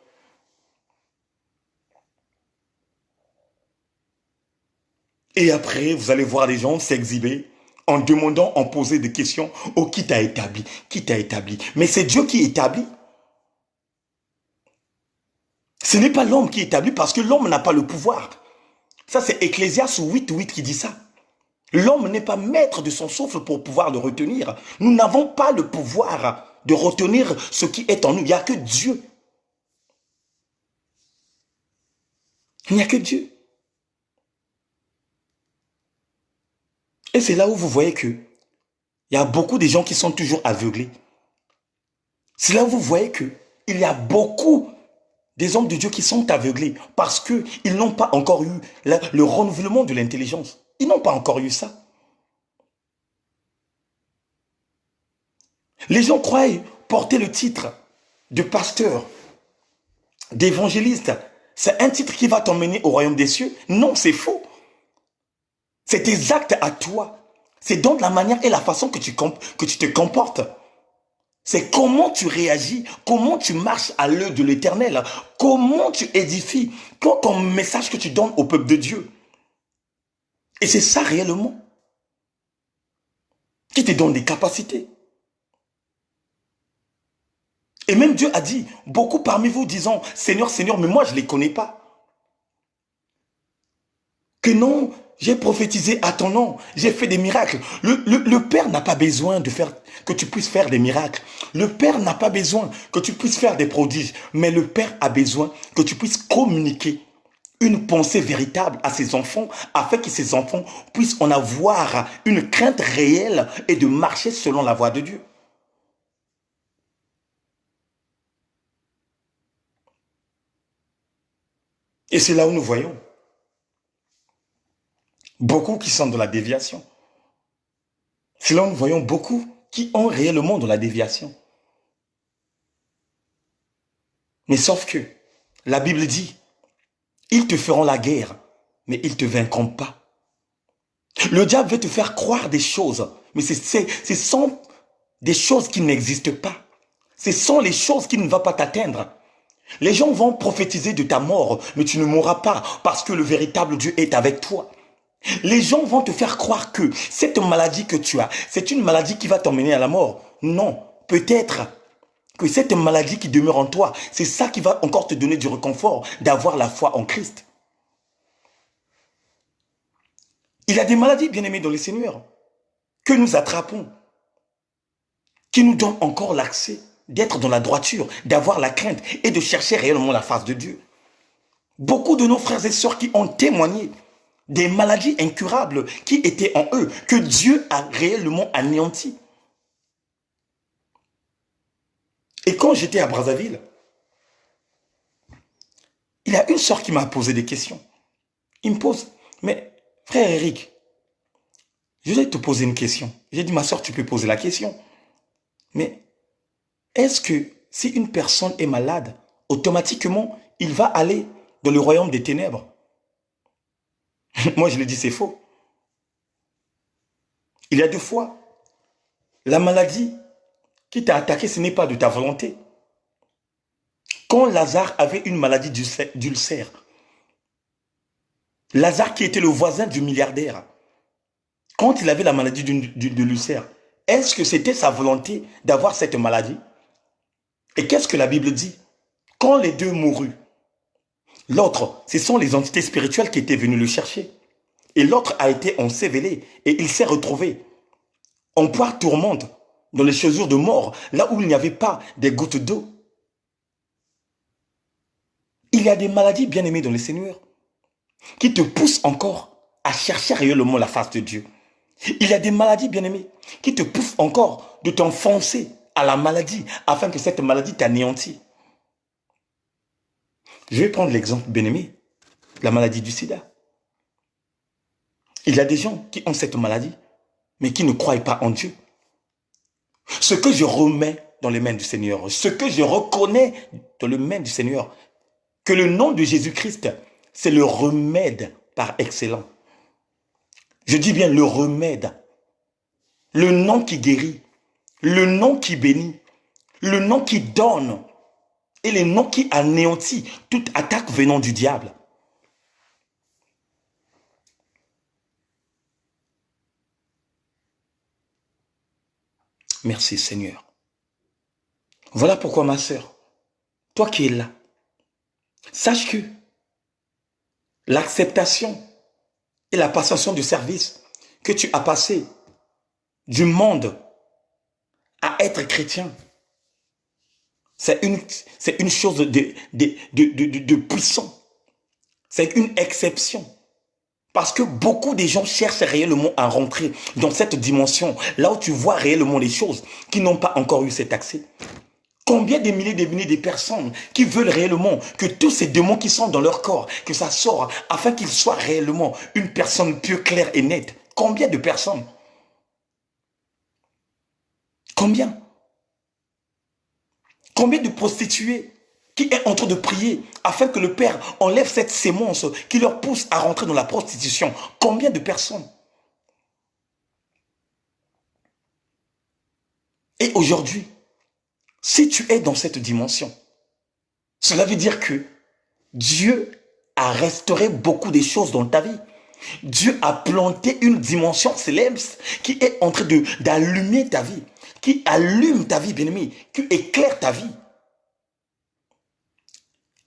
Et après, vous allez voir les gens s'exhiber en demandant, en posant des questions. Oh, qui t'a établi? Qui t'a établi? Mais c'est Dieu qui établit. Ce n'est pas l'homme qui établit parce que l'homme n'a pas le pouvoir. Ça, c'est Ecclésiaste 8:8 qui dit ça. L'homme n'est pas maître de son souffle pour pouvoir le retenir. Nous n'avons pas le pouvoir de retenir ce qui est en nous. Il n'y a que Dieu. Il n'y a que Dieu. Et c'est là où vous voyez que Il y a beaucoup de gens qui sont toujours aveuglés. C'est là où vous voyez que il y a beaucoup des hommes de Dieu qui sont aveuglés parce qu'ils n'ont pas encore eu le renouvellement de l'intelligence. Ils n'ont pas encore eu ça. Les gens croient porter le titre de pasteur, d'évangéliste. C'est un titre qui va t'emmener au royaume des cieux. Non, c'est faux. C'est tes actes à toi. C'est donc la manière et la façon que tu te comportes. C'est comment tu réagis, comment tu marches à l'œil de l'Éternel, comment tu édifies, comme message que tu donnes au peuple de Dieu. Et c'est ça réellement qui te donne des capacités. Et même Dieu a dit, beaucoup parmi vous disant, Seigneur, Seigneur, mais moi je ne les connais pas. Que non, j'ai prophétisé à ton nom, j'ai fait des miracles. Le Père n'a pas besoin que tu puisses faire des miracles. Le Père n'a pas besoin que tu puisses faire des prodiges. Mais le Père a besoin que tu puisses communiquer une pensée véritable à ses enfants, afin que ses enfants puissent en avoir une crainte réelle et de marcher selon la voie de Dieu. Et c'est là où nous voyons beaucoup qui sont dans la déviation. C'est là où nous voyons beaucoup qui ont réellement dans la déviation. Mais sauf que la Bible dit, ils te feront la guerre, mais ils ne te vaincront pas. Le diable veut te faire croire des choses, mais ce sont des choses qui n'existent pas. Ce sont les choses qui ne vont pas t'atteindre. Les gens vont prophétiser de ta mort, mais tu ne mourras pas parce que le véritable Dieu est avec toi. Les gens vont te faire croire que cette maladie que tu as, c'est une maladie qui va t'emmener à la mort. Non, peut-être que cette maladie qui demeure en toi, c'est ça qui va encore te donner du réconfort d'avoir la foi en Christ. Il y a des maladies, bien-aimés dans le Seigneur, que nous attrapons, qui nous donnent encore l'accès d'être dans la droiture, d'avoir la crainte et de chercher réellement la face de Dieu. Beaucoup de nos frères et sœurs qui ont témoigné des maladies incurables qui étaient en eux, que Dieu a réellement anéanti. Et quand j'étais à Brazzaville, il y a une sœur qui m'a posé des questions. Il me pose, mais frère Eric, je vais te poser une question. J'ai dit, ma sœur, tu peux poser la question. Mais est-ce que si une personne est malade, automatiquement, il va aller dans le royaume des ténèbres? Moi, je lui ai dit, c'est faux. Il y a deux fois, la maladie qui t'a attaqué, ce n'est pas de ta volonté. Quand Lazare avait une maladie d'ulcère, Lazare qui était le voisin du milliardaire, quand il avait la maladie de l'ulcère, est-ce que c'était sa volonté d'avoir cette maladie? Et qu'est-ce que la Bible dit? Quand les deux moururent, l'autre, ce sont les entités spirituelles qui étaient venues le chercher. Et l'autre a été enseveli et il s'est retrouvé en poire tourmente dans les chaussures de mort, là où il n'y avait pas des gouttes d'eau. Il y a des maladies, bien aimées dans le Seigneur, qui te poussent encore à chercher réellement la face de Dieu. Il y a des maladies, bien aimées, qui te poussent encore de t'enfoncer à la maladie, afin que cette maladie t'anéantisse. Je vais prendre l'exemple, bien aimé, la maladie du sida. Il y a des gens qui ont cette maladie, mais qui ne croient pas en Dieu. Ce que je remets dans les mains du Seigneur, ce que je reconnais dans les mains du Seigneur, que le nom de Jésus-Christ, c'est le remède par excellence. Je dis bien le remède, le nom qui guérit, le nom qui bénit, le nom qui donne et le nom qui anéantit toute attaque venant du diable. Merci Seigneur. Voilà pourquoi ma sœur, toi qui es là, sache que l'acceptation et la passation du service que tu as passé du monde à être chrétien, c'est une chose de puissant. C'est une exception. Parce que beaucoup de gens cherchent réellement à rentrer dans cette dimension, là où tu vois réellement les choses, qui n'ont pas encore eu cet accès. Combien de milliers de personnes qui veulent réellement que tous ces démons qui sont dans leur corps, que ça sort, afin qu'ils soient réellement une personne pure, claire et nette. Combien de personnes? Combien? Combien de prostituées qui est en train de prier afin que le Père enlève cette sémence qui leur pousse à rentrer dans la prostitution? Combien de personnes? Et aujourd'hui, si tu es dans cette dimension, cela veut dire que Dieu a restauré beaucoup de choses dans ta vie. Dieu a planté une dimension céleste qui est en train d'allumer ta vie, qui allume ta vie, bien-aimé, qui éclaire ta vie.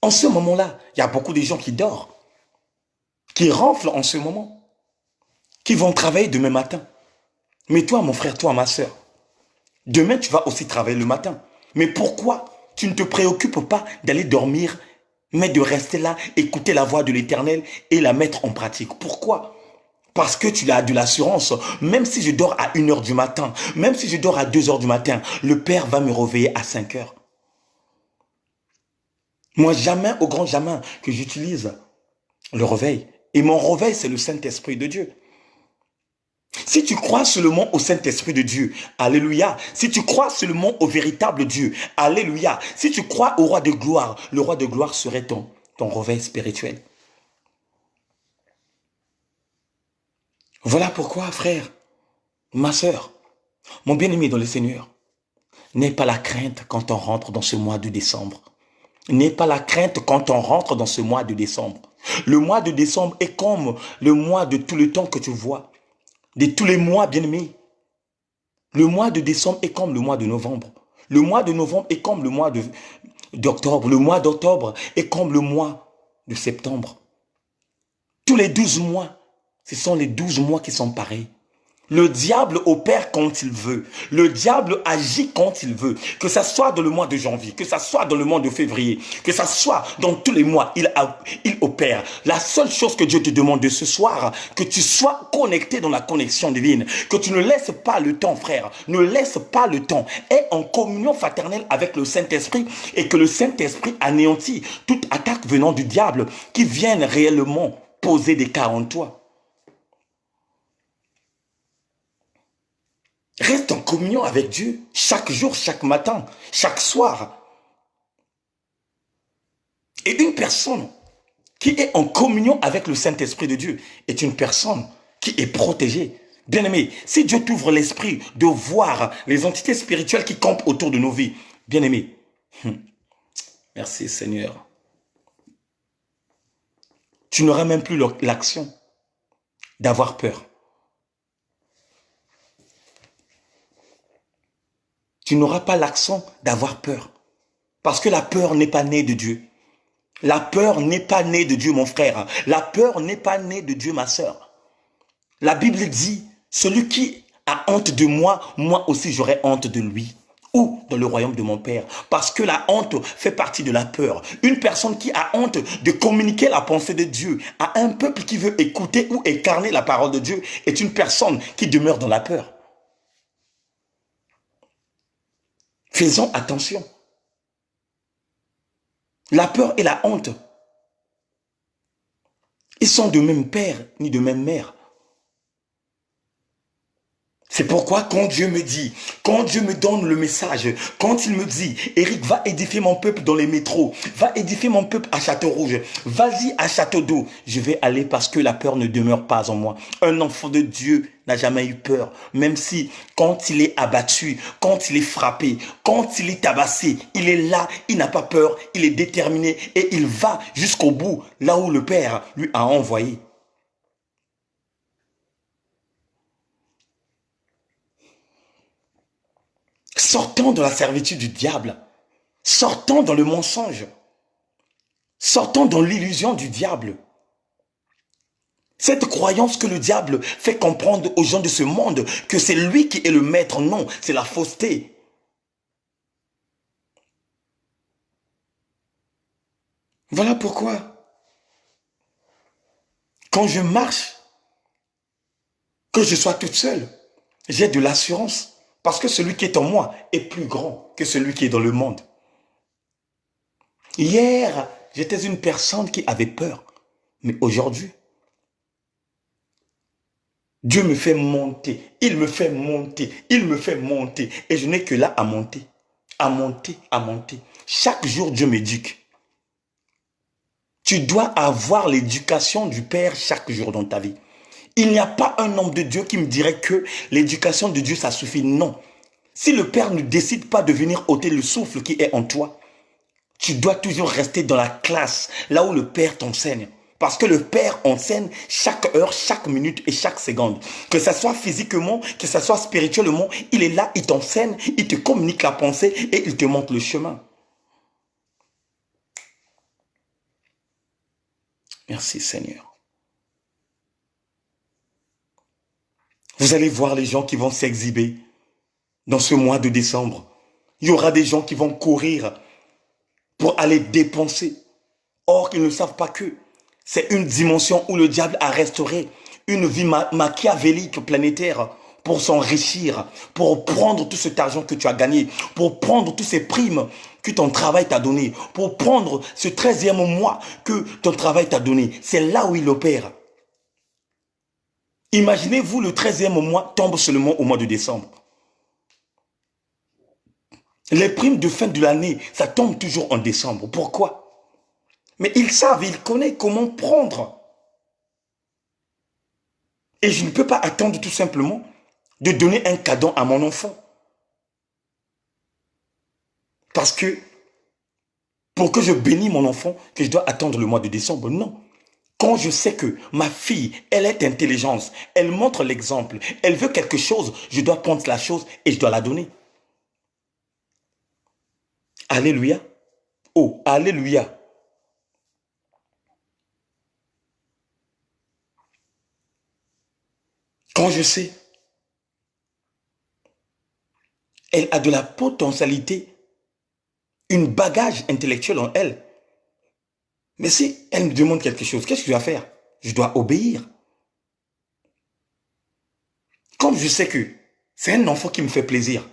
En ce moment-là, il y a beaucoup de gens qui dorment, qui ronflent en ce moment, qui vont travailler demain matin. Mais toi, mon frère, toi, ma soeur, demain, tu vas aussi travailler le matin. Mais pourquoi tu ne te préoccupes pas d'aller dormir, mais de rester là, écouter la voix de l'Éternel et la mettre en pratique? Pourquoi? Parce que tu as de l'assurance. Même si je dors à 1h du matin, même si je dors à 2h du matin, le Père va me réveiller à 5h. Moi, jamais, au grand jamais, que j'utilise le réveil. Et mon réveil, c'est le Saint-Esprit de Dieu. Si tu crois seulement au Saint-Esprit de Dieu, alléluia. Si tu crois seulement au véritable Dieu, alléluia. Si tu crois au roi de gloire, le roi de gloire serait ton réveil spirituel. Voilà pourquoi, frère, ma soeur, mon bien-aimé dans le Seigneur, n'aie pas la crainte quand on rentre dans ce mois de décembre. N'aie pas la crainte quand on rentre dans ce mois de décembre. Le mois de décembre est comme le mois de tout le temps que tu vois. De tous les mois, bien-aimés. Le mois de décembre est comme le mois de novembre. Le mois de novembre est comme le mois d'octobre. Le mois d'octobre est comme le mois de septembre. Tous les 12 mois, ce sont les 12 mois qui sont pareils. Le diable opère quand il veut. Le diable agit quand il veut. Que ça soit dans le mois de janvier, que ça soit dans le mois de février, que ça soit dans tous les mois, il opère. La seule chose que Dieu te demande de ce soir, que tu sois connecté dans la connexion divine, que tu ne laisses pas le temps, frère, ne laisse pas le temps. Aie en communion fraternelle avec le Saint-Esprit et que le Saint-Esprit anéantit toute attaque venant du diable qui vienne réellement poser des cas en toi. Reste en communion avec Dieu chaque jour, chaque matin, chaque soir. Et une personne qui est en communion avec le Saint-Esprit de Dieu est une personne qui est protégée. Bien-aimé, si Dieu t'ouvre l'esprit de voir les entités spirituelles qui campent autour de nos vies, bien-aimé, merci Seigneur. Tu n'auras même plus l'action d'avoir peur. Tu n'auras pas l'accent d'avoir peur. Parce que la peur n'est pas née de Dieu. La peur n'est pas née de Dieu, mon frère. La peur n'est pas née de Dieu, ma soeur. La Bible dit, celui qui a honte de moi, moi aussi j'aurai honte de lui. Ou dans le royaume de mon Père. Parce que la honte fait partie de la peur. Une personne qui a honte de communiquer la pensée de Dieu à un peuple qui veut écouter ou incarner la parole de Dieu est une personne qui demeure dans la peur. Faisons attention. La peur et la honte, ils sont de même père ni de même mère. C'est pourquoi quand Dieu me dit, quand Dieu me donne le message, quand il me dit, Eric, va édifier mon peuple dans les métros, va édifier mon peuple à Château-Rouge, vas-y à Château-d'Eau, je vais aller parce que la peur ne demeure pas en moi. Un enfant de Dieu n'a jamais eu peur, même si quand il est abattu, quand il est frappé, quand il est tabassé, il est là, il n'a pas peur, il est déterminé et il va jusqu'au bout, là où le Père lui a envoyé. Sortons de la servitude du diable. Sortons dans le mensonge. Sortons dans l'illusion du diable. Cette croyance que le diable fait comprendre aux gens de ce monde que c'est lui qui est le maître, non, c'est la fausseté. Voilà pourquoi, quand je marche Que je sois toute seule, j'ai de l'assurance. Parce que celui qui est en moi est plus grand que celui qui est dans le monde. Hier, j'étais une personne qui avait peur. Mais aujourd'hui, Dieu me fait monter. Il me fait monter. Il me fait monter. Et je n'ai que là à monter. À monter, à monter. Chaque jour, Dieu m'éduque. Tu dois avoir l'éducation du Père chaque jour dans ta vie. Il n'y a pas un homme de Dieu qui me dirait que l'éducation de Dieu, ça suffit. Non. Si le Père ne décide pas de venir ôter le souffle qui est en toi, tu dois toujours rester dans la classe, là où le Père t'enseigne. Parce que le Père enseigne chaque heure, chaque minute et chaque seconde. Que ça soit physiquement, que ça soit spirituellement, il est là, il t'enseigne, il te communique la pensée et il te montre le chemin. Merci Seigneur. Vous allez voir les gens qui vont s'exhiber dans ce mois de décembre. Il y aura des gens qui vont courir pour aller dépenser. Or, qu'ils ne savent pas que c'est une dimension où le diable a restauré une vie machiavélique planétaire pour s'enrichir, pour prendre tout cet argent que tu as gagné, pour prendre tous ces primes que ton travail t'a donné, pour prendre ce 13e mois que ton travail t'a donné. C'est là où il opère. Imaginez-vous, le 13e mois tombe seulement au mois de décembre. Les primes de fin de l'année, ça tombe toujours en décembre. Pourquoi? Mais ils savent, ils connaissent comment prendre. Et je ne peux pas attendre tout simplement de donner un cadeau à mon enfant. Parce que pour que je bénisse mon enfant, que je dois attendre le mois de décembre, non. Quand je sais que ma fille, elle est intelligente, elle montre l'exemple, elle veut quelque chose, je dois prendre la chose et je dois la donner. Alléluia. Oh, alléluia. Quand je sais, elle a de la potentialité, une bagage intellectuel en elle. Mais si elle me demande quelque chose, qu'est-ce que je dois faire? Je dois obéir. Comme je sais que c'est un enfant qui me fait plaisir,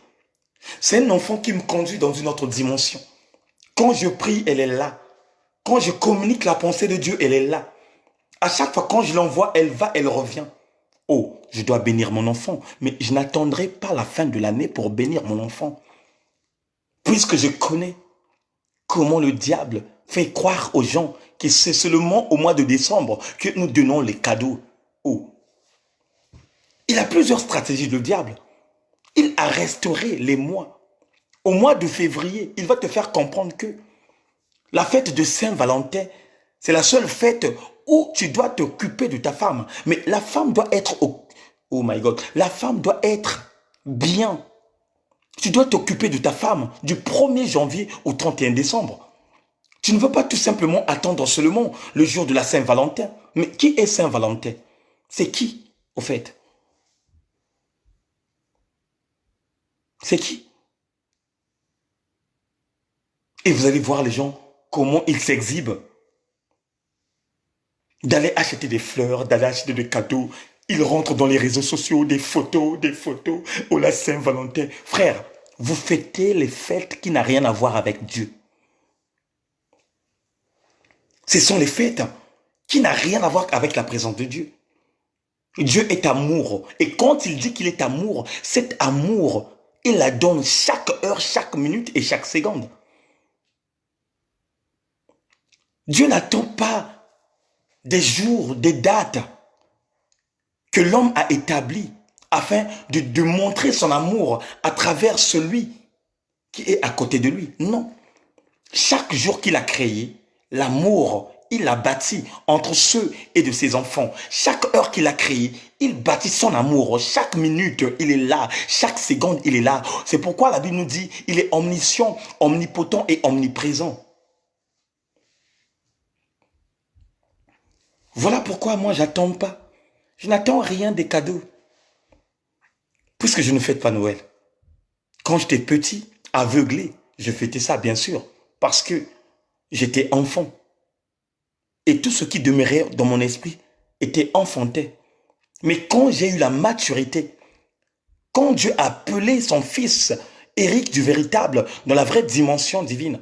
c'est un enfant qui me conduit dans une autre dimension. Quand je prie, elle est là. Quand je communique la pensée de Dieu, elle est là. À chaque fois, quand je l'envoie, elle va, elle revient. Oh, je dois bénir mon enfant, mais je n'attendrai pas la fin de l'année pour bénir mon enfant. Puisque je connais comment le diable fait croire aux gens que c'est seulement au mois de décembre que nous donnons les cadeaux. Oh, il a plusieurs stratégies, le diable. Il a restauré les mois. Au mois de février, il va te faire comprendre que la fête de Saint-Valentin, c'est la seule fête où tu dois t'occuper de ta femme. Mais la femme doit être... Oh my God. La femme doit être bien. Tu dois t'occuper de ta femme du 1er janvier au 31 décembre. Tu ne veux pas tout simplement attendre seulement le jour de la Saint-Valentin. Mais qui est Saint-Valentin? C'est qui, au fait? C'est qui? Et vous allez voir les gens, comment ils s'exhibent. D'aller acheter des fleurs, d'aller acheter des cadeaux. Ils rentrent dans les réseaux sociaux, des photos, oh la Saint-Valentin. Frère, vous fêtez les fêtes qui n'ont rien à voir avec Dieu. Ce sont les fêtes qui n'ont rien à voir avec la présence de Dieu. Dieu est amour. Et quand il dit qu'il est amour, cet amour, il la donne chaque heure, chaque minute et chaque seconde. Dieu n'attend pas des jours, des dates que l'homme a établies afin de montrer son amour à travers celui qui est à côté de lui. Non. Chaque jour qu'il a créé, l'amour, il l'a bâti entre ceux et de ses enfants. Chaque heure qu'il a créé, il bâtit son amour. Chaque minute, il est là. Chaque seconde, il est là. C'est pourquoi la Bible nous dit, il est omniscient, omnipotent et omniprésent. Voilà pourquoi moi, j'attends pas. Je n'attends rien des cadeaux. Puisque je ne fête pas Noël. Quand j'étais petit, aveuglé, je fêtais ça, bien sûr. Parce que j'étais enfant. Et tout ce qui demeurait dans mon esprit était enfantin. Mais quand j'ai eu la maturité, quand Dieu a appelé son fils Éric du véritable dans la vraie dimension divine,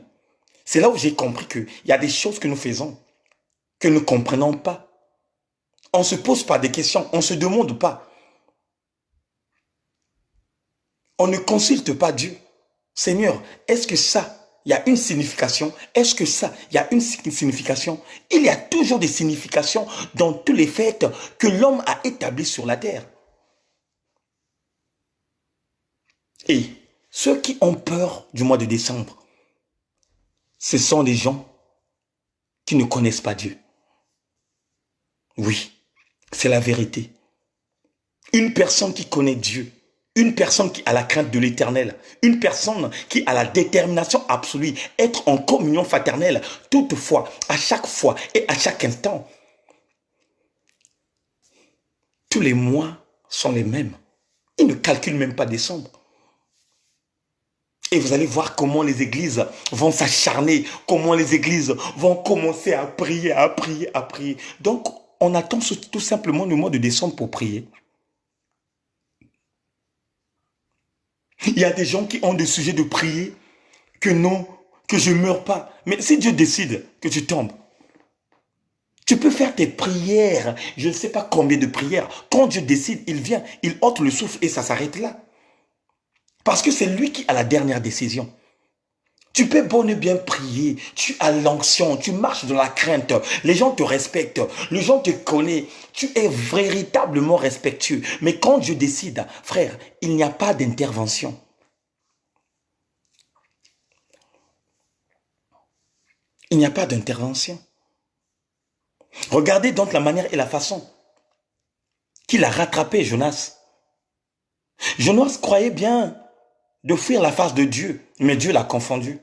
c'est là où j'ai compris qu'il y a des choses que nous faisons, que nous ne comprenons pas. On ne se pose pas des questions, on ne se demande pas. On ne consulte pas Dieu. Seigneur, est-ce que ça, il y a une signification? Est-ce que ça, il y a une signification? Il y a toujours des significations dans tous les faits que l'homme a établis sur la terre. Et ceux qui ont peur du mois de décembre, ce sont des gens qui ne connaissent pas Dieu. Oui, c'est la vérité. Une personne qui connaît Dieu, une personne qui a la crainte de l'Éternel, une personne qui a la détermination absolue, être en communion fraternelle, toutefois, à chaque fois et à chaque instant. Tous les mois sont les mêmes. Ils ne calculent même pas décembre. Et vous allez voir comment les églises vont s'acharner, comment les églises vont commencer à prier, à prier, à prier. Donc, on attend tout simplement le mois de décembre pour prier. Il y a des gens qui ont des sujets de prier, que non, que je ne meurs pas. Mais si Dieu décide que tu tombes, tu peux faire tes prières, je ne sais pas combien de prières. Quand Dieu décide, il vient, il ôte le souffle et ça s'arrête là. Parce que c'est lui qui a la dernière décision. Tu peux bon et bien prier, tu as l'onction, tu marches dans la crainte, les gens te respectent, les gens te connaissent, tu es véritablement respectueux. Mais quand Dieu décide, frère, il n'y a pas d'intervention. Il n'y a pas d'intervention. Regardez donc la manière et la façon qu'il a rattrapé Jonas. Jonas croyait bien de fuir la face de Dieu, mais Dieu l'a confondu.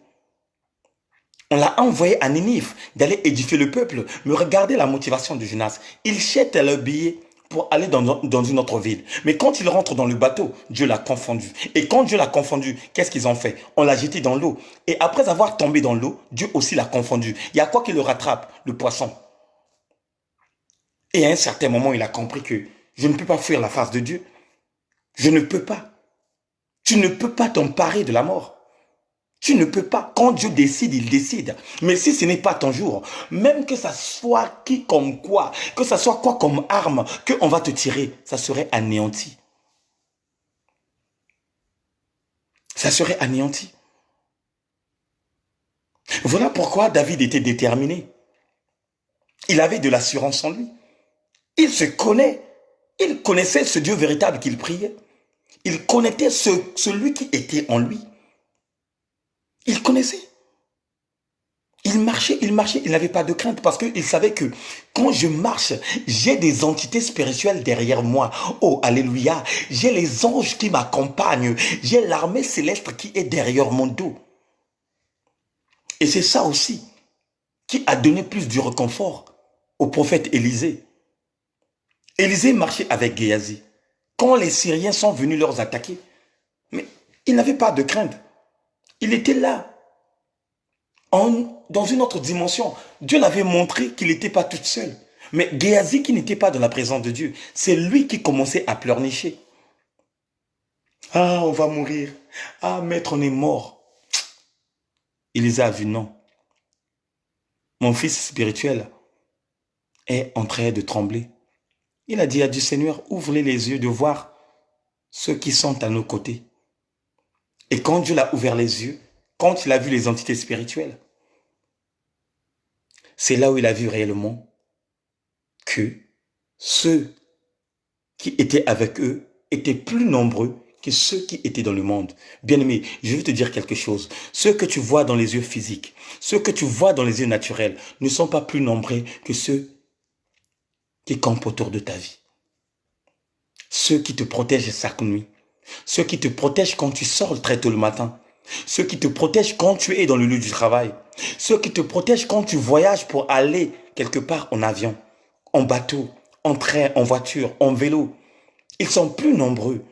On l'a envoyé à Ninive d'aller édifier le peuple. Mais regardez la motivation de Jonas. Il jette le billet pour aller dans une autre ville. Mais quand il rentre dans le bateau, Dieu l'a confondu. Et quand Dieu l'a confondu, qu'est-ce qu'ils ont fait? On l'a jeté dans l'eau. Et après avoir tombé dans l'eau, Dieu aussi l'a confondu. Il y a quoi qui le rattrape? Le poisson. Et à un certain moment, il a compris que je ne peux pas fuir la face de Dieu. Je ne peux pas. Tu ne peux pas t'emparer de la mort. Tu ne peux pas. Quand Dieu décide, il décide. Mais si ce n'est pas ton jour, même que ça soit qui comme quoi, que ça soit quoi comme arme qu'on va te tirer, ça serait anéanti. Ça serait anéanti. Voilà pourquoi David était déterminé. Il avait de l'assurance en lui. Il se connaît. Il connaissait ce Dieu véritable qu'il priait. Il connaissait celui qui était en lui. Il connaissait. Il marchait, il n'avait pas de crainte parce qu'il savait que quand je marche, j'ai des entités spirituelles derrière moi. Oh, alléluia. J'ai les anges qui m'accompagnent. J'ai l'armée céleste qui est derrière mon dos. Et c'est ça aussi qui a donné plus du réconfort au prophète Élisée. Élisée marchait avec Géasi. Quand les Syriens sont venus leur attaquer, mais il n'avait pas de crainte. Il était là. Dans une autre dimension. Dieu l'avait montré qu'il n'était pas tout seul. Mais Géasi qui n'était pas dans la présence de Dieu, c'est lui qui commençait à pleurnicher. Ah, on va mourir. Ah, maître, on est mort. Élisée a vu non. Mon fils spirituel est en train de trembler. Il a dit à Dieu, Seigneur, ouvre-les les yeux de voir ceux qui sont à nos côtés. Et quand Dieu l'a ouvert les yeux, quand il a vu les entités spirituelles, c'est là où il a vu réellement que ceux qui étaient avec eux étaient plus nombreux que ceux qui étaient dans le monde. Bien-aimé, je veux te dire quelque chose. Ceux que tu vois dans les yeux physiques, ceux que tu vois dans les yeux naturels, ne sont pas plus nombreux que ceux qui campent autour de ta vie. Ceux qui te protègent chaque nuit. Ceux qui te protègent quand tu sors très tôt le matin. Ceux qui te protègent quand tu es dans le lieu du travail. Ceux qui te protègent quand tu voyages pour aller quelque part en avion, en bateau, en train, en voiture, en vélo. Ils sont plus nombreux.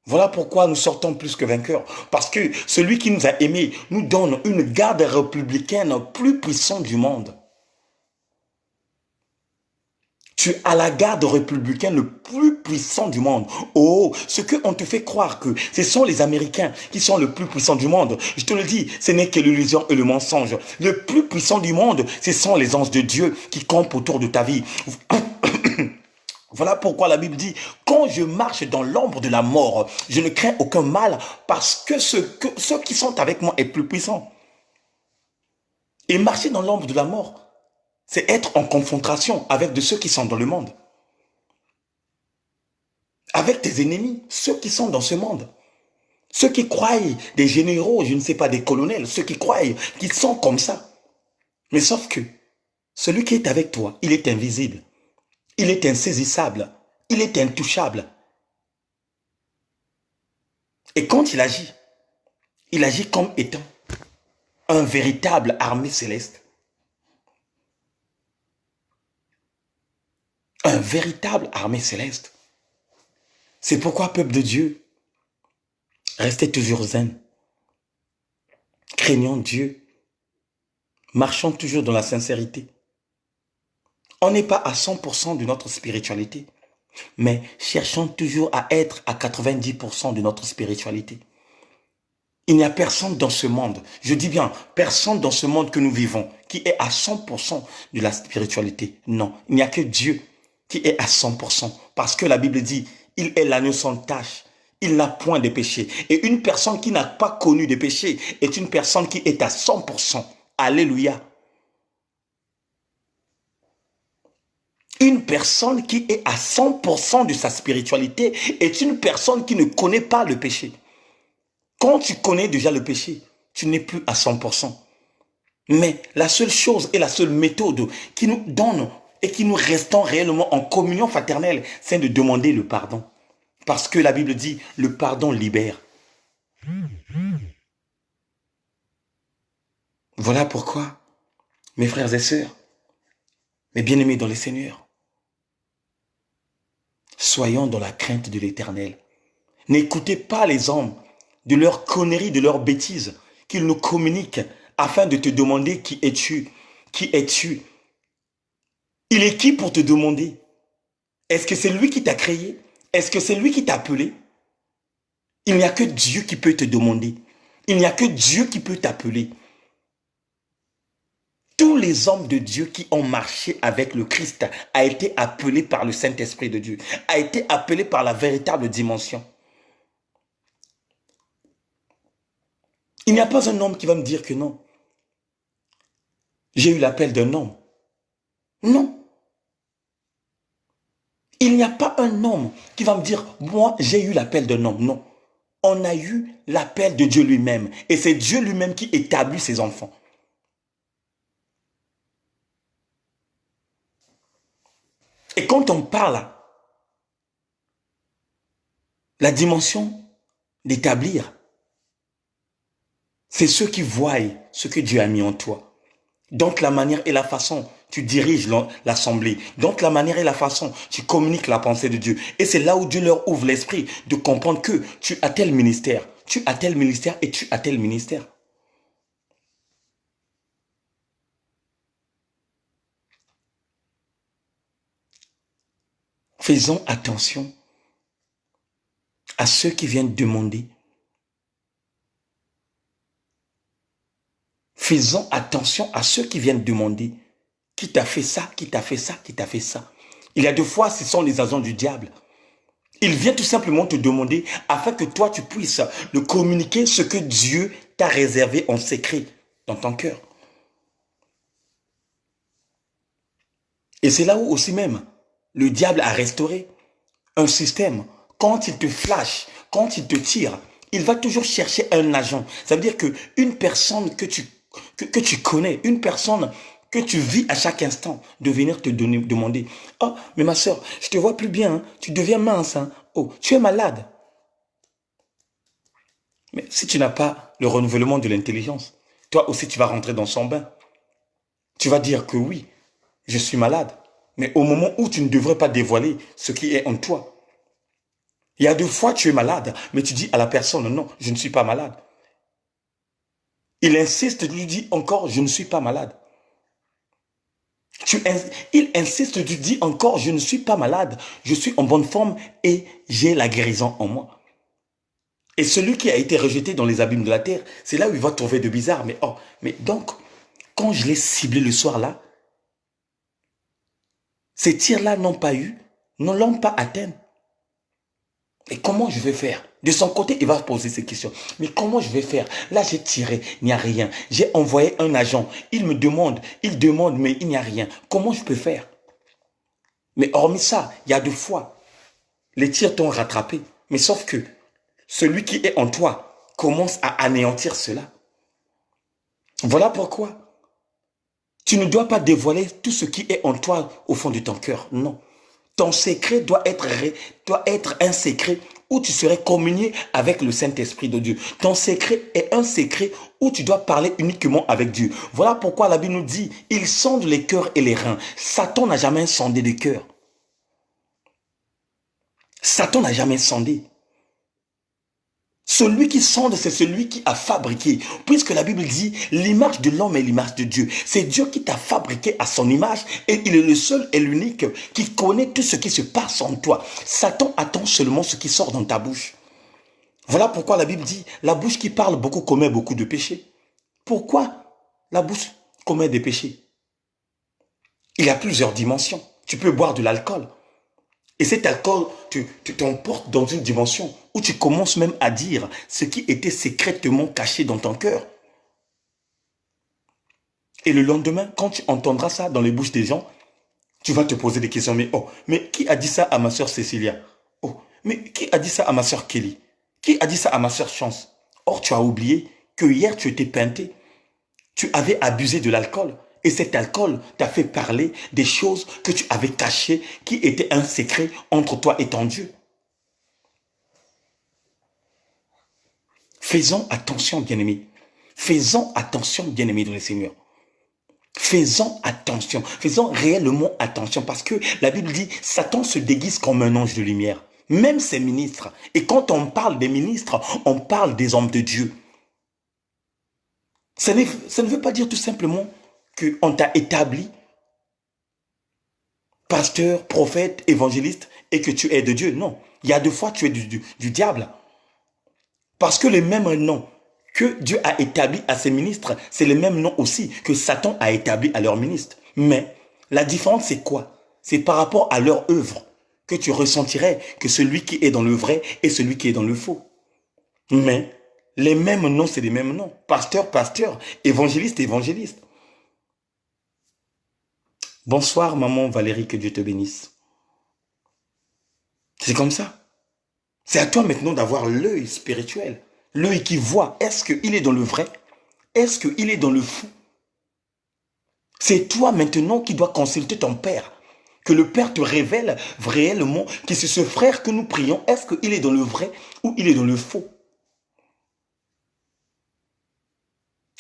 Voilà pourquoi nous sortons plus que vainqueurs. Parce que celui qui nous a aimés nous donne une garde républicaine plus puissante du monde. Tu as la garde républicaine le plus puissant du monde. Oh, ce qu'on te fait croire que ce sont les Américains qui sont le plus puissants du monde. Je te le dis, ce n'est que l'illusion et le mensonge. Le plus puissant du monde, ce sont les anges de Dieu qui campent autour de ta vie. Voilà pourquoi la Bible dit, quand je marche dans l'ombre de la mort, je ne crains aucun mal parce que ceux qui sont avec moi est plus puissant. Et marcher dans l'ombre de la mort, c'est être en confrontation avec de ceux qui sont dans le monde. Avec tes ennemis, ceux qui sont dans ce monde. Ceux qui croient des généraux, je ne sais pas, des colonels, ceux qui croient qu'ils sont comme ça. Mais sauf que celui qui est avec toi, il est invisible. Il est insaisissable. Il est intouchable. Et quand il agit comme étant un véritable armée céleste. Un véritable armée céleste. C'est pourquoi, peuple de Dieu, restez toujours zen. Craignons Dieu. Marchons toujours dans la sincérité. On n'est pas à 100% de notre spiritualité, mais cherchons toujours à être à 90% de notre spiritualité. Il n'y a personne dans ce monde, je dis bien personne dans ce monde que nous vivons, qui est à 100% de la spiritualité. Non, il n'y a que Dieu qui est à 100%, parce que la Bible dit, il est l'agneau sans tache, il n'a point de péché. Et une personne qui n'a pas connu de péché est une personne qui est à 100%. Alléluia. Une personne qui est à 100% de sa spiritualité est une personne qui ne connaît pas le péché. Quand tu connais déjà le péché, tu n'es plus à 100%. Mais la seule chose et la seule méthode qui nous donne et qui nous restons réellement en communion fraternelle, c'est de demander le pardon. Parce que la Bible dit, le pardon libère. Voilà pourquoi, mes frères et sœurs, mes bien-aimés dans le Seigneur, soyons dans la crainte de l'Éternel. N'écoutez pas les hommes de leurs conneries, de leurs bêtises, qu'ils nous communiquent afin de te demander qui es-tu? Qui es-tu? Il est qui pour te demander? Est-ce que c'est lui qui t'a créé? Est-ce que c'est lui qui t'a appelé? Il n'y a que Dieu qui peut te demander. Il n'y a que Dieu qui peut t'appeler. Tous les hommes de Dieu qui ont marché avec le Christ a été appelés par le Saint-Esprit de Dieu, a été appelés par la véritable dimension. Il n'y a pas un homme qui va me dire que non. J'ai eu l'appel d'un homme. Non. Il n'y a pas un homme qui va me dire, moi j'ai eu l'appel d'un homme. Non. On a eu l'appel de Dieu lui-même. Et c'est Dieu lui-même qui établit ses enfants. Et quand on parle, la dimension d'établir, c'est ceux qui voient ce que Dieu a mis en toi. Donc la manière et la façon, tu diriges l'assemblée. Donc la manière et la façon, tu communiques la pensée de Dieu. Et c'est là où Dieu leur ouvre l'esprit de comprendre que tu as tel ministère, tu as tel ministère et tu as tel ministère. Faisons attention à ceux qui viennent demander. Faisons attention à ceux qui viennent demander. Qui t'a fait ça? Qui t'a fait ça? Qui t'a fait ça? Il y a des fois, ce sont les agents du diable. Il vient tout simplement te demander afin que toi, tu puisses le communiquer ce que Dieu t'a réservé en secret dans ton cœur. Et c'est là où aussi même le diable a restauré un système. Quand il te flash, quand il te tire, il va toujours chercher un agent. Ça veut dire qu'une personne que tu connais, une personne que tu vis à chaque instant, de venir te demander, oh, mais ma soeur, je te vois plus bien, hein, tu deviens mince, hein, oh, tu es malade. Mais si tu n'as pas le renouvellement de l'intelligence, toi aussi tu vas rentrer dans son bain. Tu vas dire que oui, je suis malade. Mais au moment où tu ne devrais pas dévoiler ce qui est en toi, il y a 2 fois tu es malade, mais tu dis à la personne, non, je ne suis pas malade. Il insiste, lui dit encore, je ne suis pas malade. Il insiste, tu dis encore, je ne suis pas malade, je suis en bonne forme et j'ai la guérison en moi. Et celui qui a été rejeté dans les abîmes de la terre, c'est là où il va trouver de bizarre. Mais oh, mais donc, quand je l'ai ciblé le soir là, ces tirs-là n'ont pas eu, ne l'ont pas atteint. Et comment je vais faire? De son côté, il va poser ces questions. Mais comment je vais faire? Là, j'ai tiré, il n'y a rien. J'ai envoyé un agent. Il demande, mais il n'y a rien. Comment je peux faire? Mais hormis ça, il y a 2 fois, les tirs t'ont rattrapé. Mais sauf que celui qui est en toi commence à anéantir cela. Voilà pourquoi tu ne dois pas dévoiler tout ce qui est en toi au fond de ton cœur. Non. Ton secret doit être un secret où tu serais communié avec le Saint-Esprit de Dieu. Ton secret est un secret où tu dois parler uniquement avec Dieu. Voilà pourquoi la Bible nous dit, il sonde les cœurs et les reins. Satan n'a jamais sondé les cœurs. Satan n'a jamais sondé. Celui qui sonde, c'est celui qui a fabriqué. Puisque la Bible dit, l'image de l'homme est l'image de Dieu. C'est Dieu qui t'a fabriqué à son image et il est le seul et l'unique qui connaît tout ce qui se passe en toi. Satan attend seulement ce qui sort dans ta bouche. Voilà pourquoi la Bible dit, la bouche qui parle beaucoup commet beaucoup de péchés. Pourquoi la bouche commet des péchés? Il y a plusieurs dimensions. Tu peux boire de l'alcool. Et cet alcool t'emporte dans une dimension où tu commences même à dire ce qui était secrètement caché dans ton cœur. Et le lendemain, quand tu entendras ça dans les bouches des gens, tu vas te poser des questions. Mais oh, mais qui a dit ça à ma soeur Cécilia? Oh, mais qui a dit ça à ma soeur Kelly? Qui a dit ça à ma soeur Chance? Or, tu as oublié que hier, tu étais peinté. Tu avais abusé de l'alcool. Et cet alcool t'a fait parler des choses que tu avais cachées, qui étaient un secret entre toi et ton Dieu. Faisons attention, bien-aimés. Faisons attention, bien-aimés dans le Seigneur. Faisons attention. Faisons réellement attention parce que la Bible dit, Satan se déguise comme un ange de lumière. Même ses ministres. Et quand on parle des ministres, on parle des hommes de Dieu. Ça ne veut pas dire tout simplement qu'on t'a établi pasteur, prophète, évangéliste et que tu es de Dieu. Non. Il y a 2 fois tu es du diable. Parce que les mêmes noms que Dieu a établis à ses ministres, c'est les mêmes noms aussi que Satan a établis à leurs ministres. Mais la différence, c'est quoi? C'est par rapport à leur œuvre que tu ressentirais que celui qui est dans le vrai et celui qui est dans le faux. Mais les mêmes noms, c'est les mêmes noms. Pasteur, pasteur, évangéliste, évangéliste. Bonsoir, maman Valérie, que Dieu te bénisse. C'est comme ça. C'est à toi maintenant d'avoir l'œil spirituel, l'œil qui voit. Est-ce qu'il est dans le vrai? Est-ce qu'il est dans le fou? C'est toi maintenant qui dois consulter ton Père. Que le Père te révèle réellement que c'est ce frère que nous prions. Est-ce qu'il est dans le vrai ou il est dans le faux?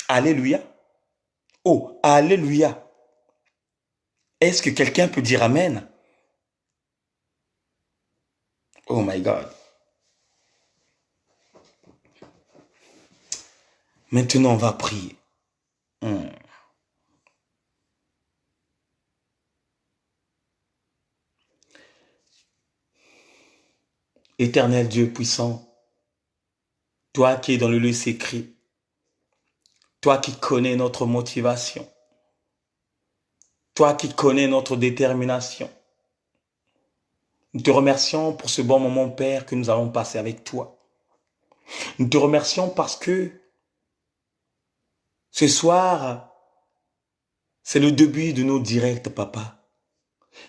Alléluia. Oh, alléluia. Est-ce que quelqu'un peut dire Amen? Oh my God. Maintenant, on va prier. Hmm. Éternel Dieu puissant, toi qui es dans le lieu secret, toi qui connais notre motivation, toi qui connais notre détermination, nous te remercions pour ce bon moment, Père, que nous avons passé avec toi. Nous te remercions parce que ce soir, c'est le début de nos directs, Papa.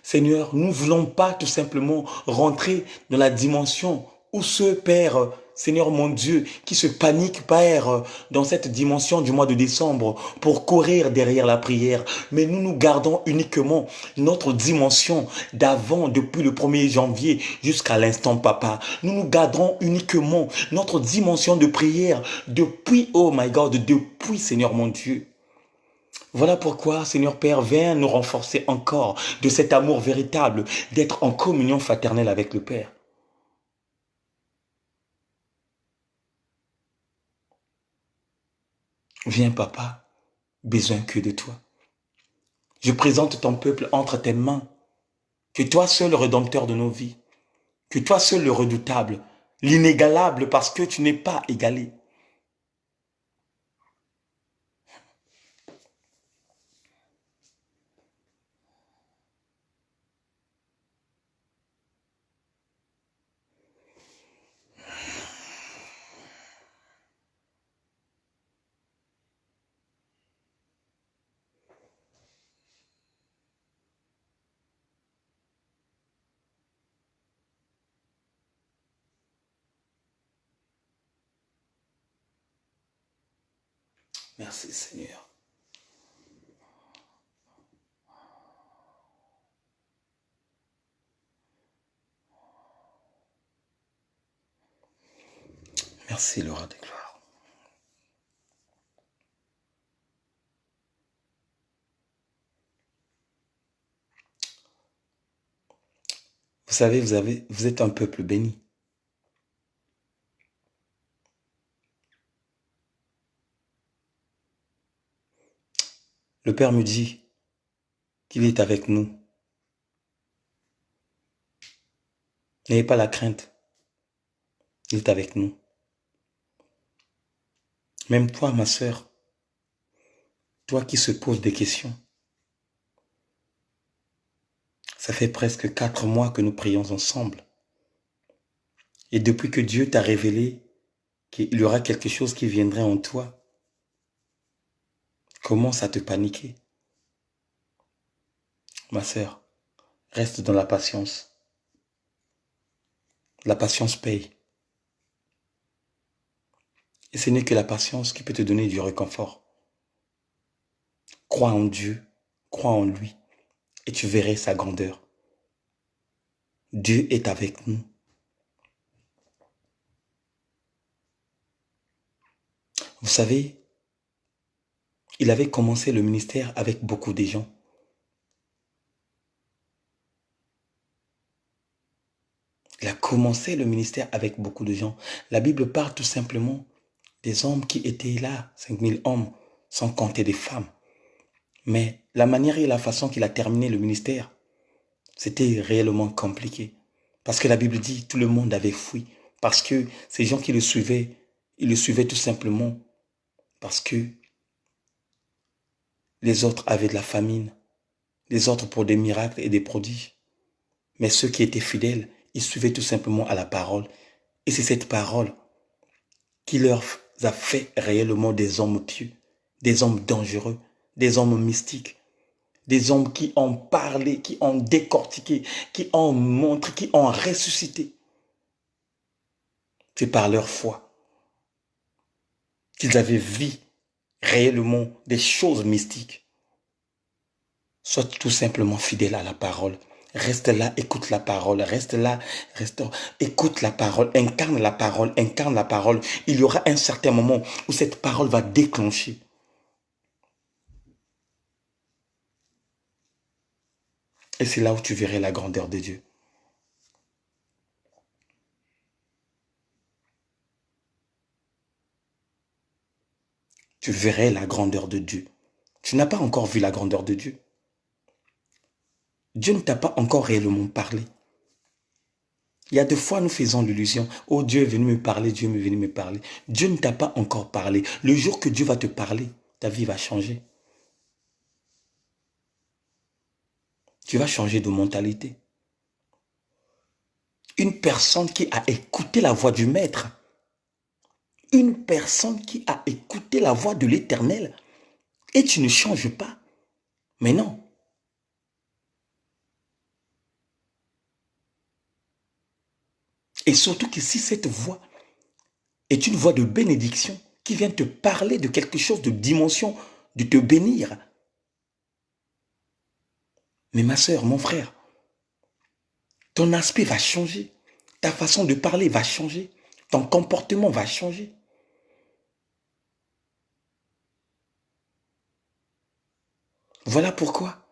Seigneur, nous ne voulons pas tout simplement rentrer dans la dimension où ce Père, Seigneur mon Dieu, qui se panique, Père, dans cette dimension du mois de décembre pour courir derrière la prière. Mais nous nous gardons uniquement notre dimension d'avant, depuis le 1er janvier jusqu'à l'instant, Papa. Nous nous gardons uniquement notre dimension de prière depuis, oh my God, depuis, Seigneur mon Dieu. Voilà pourquoi, Seigneur Père, viens nous renforcer encore de cet amour véritable, d'être en communion fraternelle avec le Père. Viens, Papa, besoin que de toi. Je présente ton peuple entre tes mains. Que toi seul le rédempteur de nos vies, que toi seul le redoutable, l'inégalable parce que tu n'es pas égalé. Merci Seigneur. Merci le roi des gloires. Vous savez, vous êtes un peuple béni. Le Père me dit qu'il est avec nous. N'ayez pas la crainte. Il est avec nous. Même toi, ma sœur, toi qui se poses des questions, ça fait presque 4 mois que nous prions ensemble. Et depuis que Dieu t'a révélé qu'il y aura quelque chose qui viendrait en toi, commence à te paniquer. Ma sœur, reste dans la patience. La patience paye. Et ce n'est que la patience qui peut te donner du réconfort. Crois en Dieu, crois en lui, et tu verrais sa grandeur. Dieu est avec nous. Vous savez, il avait commencé le ministère avec beaucoup de gens. Il a commencé le ministère avec beaucoup de gens. La Bible parle tout simplement des hommes qui étaient là, 5000 hommes, sans compter des femmes. Mais la manière et la façon qu'il a terminé le ministère, c'était réellement compliqué. Parce que la Bible dit tout le monde avait fui. Parce que ces gens qui le suivaient, ils le suivaient tout simplement parce que les autres avaient de la famine, les autres pour des miracles et des prodiges. Mais ceux qui étaient fidèles, ils suivaient tout simplement à la parole. Et c'est cette parole qui leur a fait réellement des hommes pieux, des hommes dangereux, des hommes mystiques, des hommes qui ont parlé, qui ont décortiqué, qui ont montré, qui ont ressuscité. C'est par leur foi qu'ils avaient vu réellement des choses mystiques. Sois tout simplement fidèle à la parole. Reste là, écoute la parole. Reste là, écoute la parole. Incarne la parole, incarne la parole. Il y aura un certain moment où cette parole va déclencher. Et c'est là où tu verrais la grandeur de Dieu. Tu verrais la grandeur de Dieu. Tu n'as pas encore vu la grandeur de Dieu. Dieu ne t'a pas encore réellement parlé. Il y a des fois, nous faisons l'illusion. Oh, Dieu est venu me parler, Dieu est venu me parler. Dieu ne t'a pas encore parlé. Le jour que Dieu va te parler, ta vie va changer. Tu vas changer de mentalité. Une personne qui a écouté la voix du Maître, une personne qui a écouté la voix de l'Éternel, et tu ne changes pas. Mais non. Et surtout que si cette voix est une voix de bénédiction qui vient te parler de quelque chose de dimension, de te bénir. Mais ma soeur, mon frère, ton aspect va changer. Ta façon de parler va changer. Ton comportement va changer. Voilà pourquoi.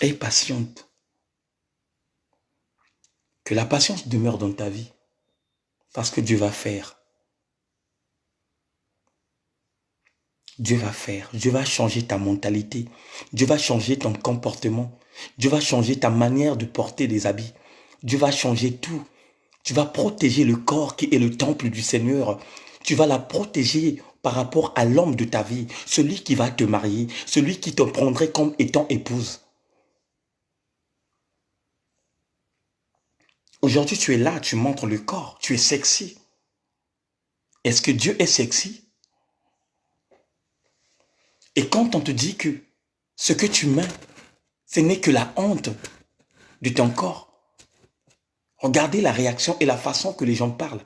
Aie patiente. Que la patience demeure dans ta vie. Parce que Dieu va faire. Dieu va faire. Dieu va changer ta mentalité. Dieu va changer ton comportement. Dieu va changer ta manière de porter des habits. Dieu va changer tout. Tu vas protéger le corps qui est le temple du Seigneur. Tu vas la protéger par rapport à l'homme de ta vie, celui qui va te marier, celui qui te prendrait comme étant épouse. Aujourd'hui, tu es là, tu montres le corps, tu es sexy. Est-ce que Dieu est sexy? Et quand on te dit que ce que tu mets, ce n'est que la honte de ton corps, regardez la réaction et la façon que les gens parlent.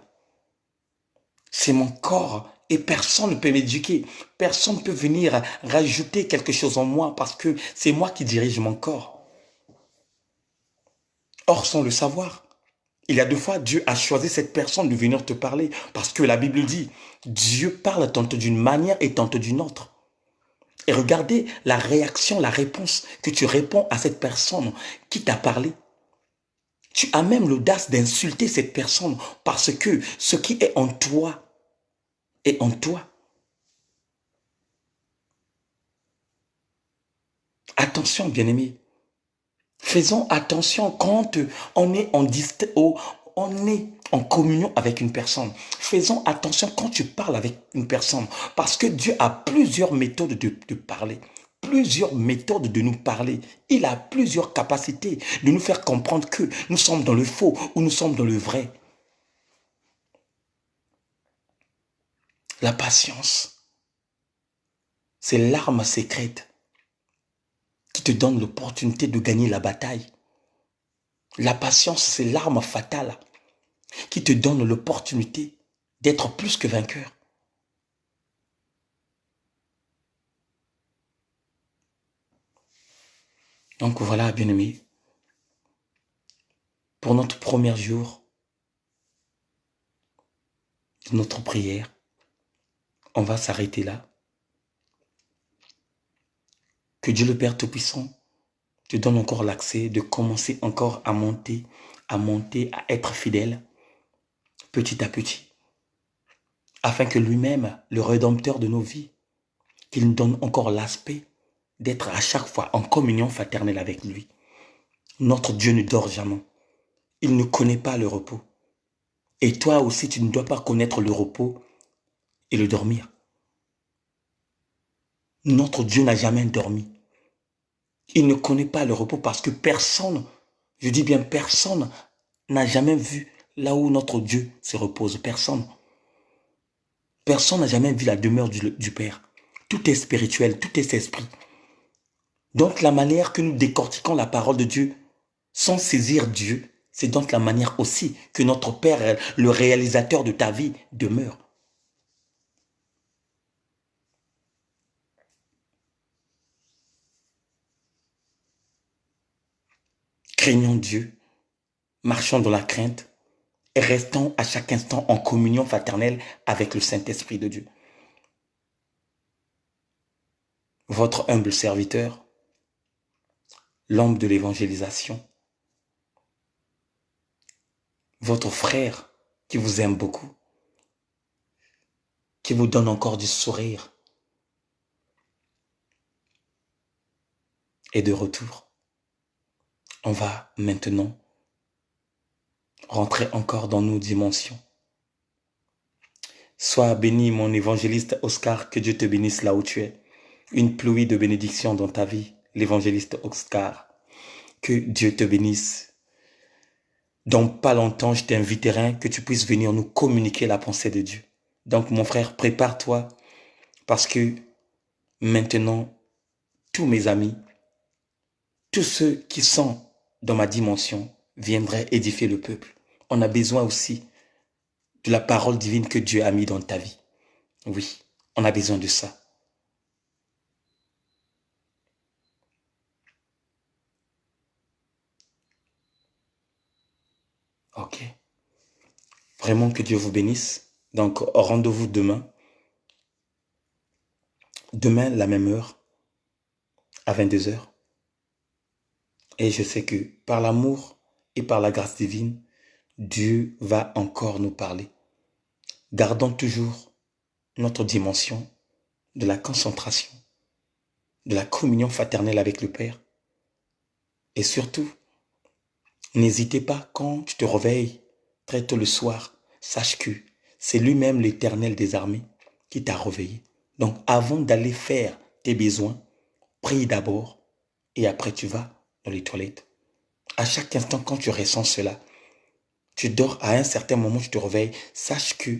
C'est mon corps et personne ne peut m'éduquer. Personne ne peut venir rajouter quelque chose en moi parce que c'est moi qui dirige mon corps. Or, sans le savoir, il y a 2 fois, Dieu a choisi cette personne de venir te parler parce que la Bible dit, Dieu parle tantôt d'une manière et tantôt d'une autre. Et regardez la réaction, la réponse que tu réponds à cette personne qui t'a parlé. Tu as même l'audace d'insulter cette personne parce que ce qui est en toi est en toi. Attention, bien-aimés. Faisons attention quand on est en communion avec une personne. Faisons attention quand tu parles avec une personne. Parce que Dieu a plusieurs méthodes de parler. Plusieurs méthodes de nous parler. Il a plusieurs capacités de nous faire comprendre que nous sommes dans le faux ou nous sommes dans le vrai. La patience, c'est l'arme secrète qui te donne l'opportunité de gagner la bataille. La patience, c'est l'arme fatale qui te donne l'opportunité d'être plus que vainqueur. Donc voilà, bien-aimés, pour notre premier jour de notre prière, on va s'arrêter là. Que Dieu le Père Tout-Puissant te donne encore l'accès de commencer encore à monter, à être fidèle, petit à petit, afin que lui-même, le Rédempteur de nos vies, qu'il nous donne encore l'aspect d'être à chaque fois en communion fraternelle avec lui. Notre Dieu ne dort jamais. Il ne connaît pas le repos. Et toi aussi, tu ne dois pas connaître le repos et le dormir. Notre Dieu n'a jamais dormi. Il ne connaît pas le repos parce que personne, je dis bien personne, n'a jamais vu là où notre Dieu se repose. Personne. Personne n'a jamais vu la demeure du Père. Tout est spirituel, tout est esprit. Donc la manière que nous décortiquons la parole de Dieu sans saisir Dieu, c'est donc la manière aussi que notre Père, le réalisateur de ta vie, demeure. Craignons Dieu, marchons dans la crainte et restons à chaque instant en communion fraternelle avec le Saint-Esprit de Dieu. Votre humble serviteur, l'homme de l'évangélisation, votre frère qui vous aime beaucoup, qui vous donne encore du sourire, est de retour. On va maintenant rentrer encore dans nos dimensions. Sois béni, mon évangéliste Oscar, que Dieu te bénisse là où tu es. Une pluie de bénédictions dans ta vie, l'évangéliste Oscar. Que Dieu te bénisse. Dans pas longtemps, je t'inviterai que tu puisses venir nous communiquer la pensée de Dieu. Donc, mon frère, prépare-toi parce que maintenant, tous mes amis, tous ceux qui sont dans ma dimension viendraient édifier le peuple. On a besoin aussi de la parole divine que Dieu a mis dans ta vie. Oui, on a besoin de ça. Ok. Vraiment que Dieu vous bénisse. Donc, rendez-vous demain. Demain, la même heure, à 22 heures. Et je sais que par l'amour et par la grâce divine, Dieu va encore nous parler. Gardons toujours notre dimension de la concentration, de la communion fraternelle avec le Père. Et surtout, n'hésitez pas quand tu te réveilles très tôt le soir, sache que c'est lui-même l'Éternel des armées qui t'a réveillé. Donc avant d'aller faire tes besoins, prie d'abord et après tu vas dans les toilettes. À chaque instant quand tu ressens cela, tu dors à un certain moment, tu te réveilles, sache que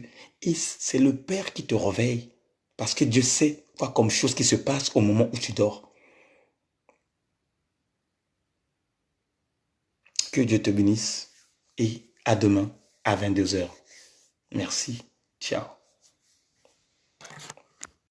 c'est le Père qui te réveille. Parce que Dieu sait quoi comme chose qui se passe au moment où tu dors. Que Dieu te bénisse et à demain à 22 heures. Merci. Ciao.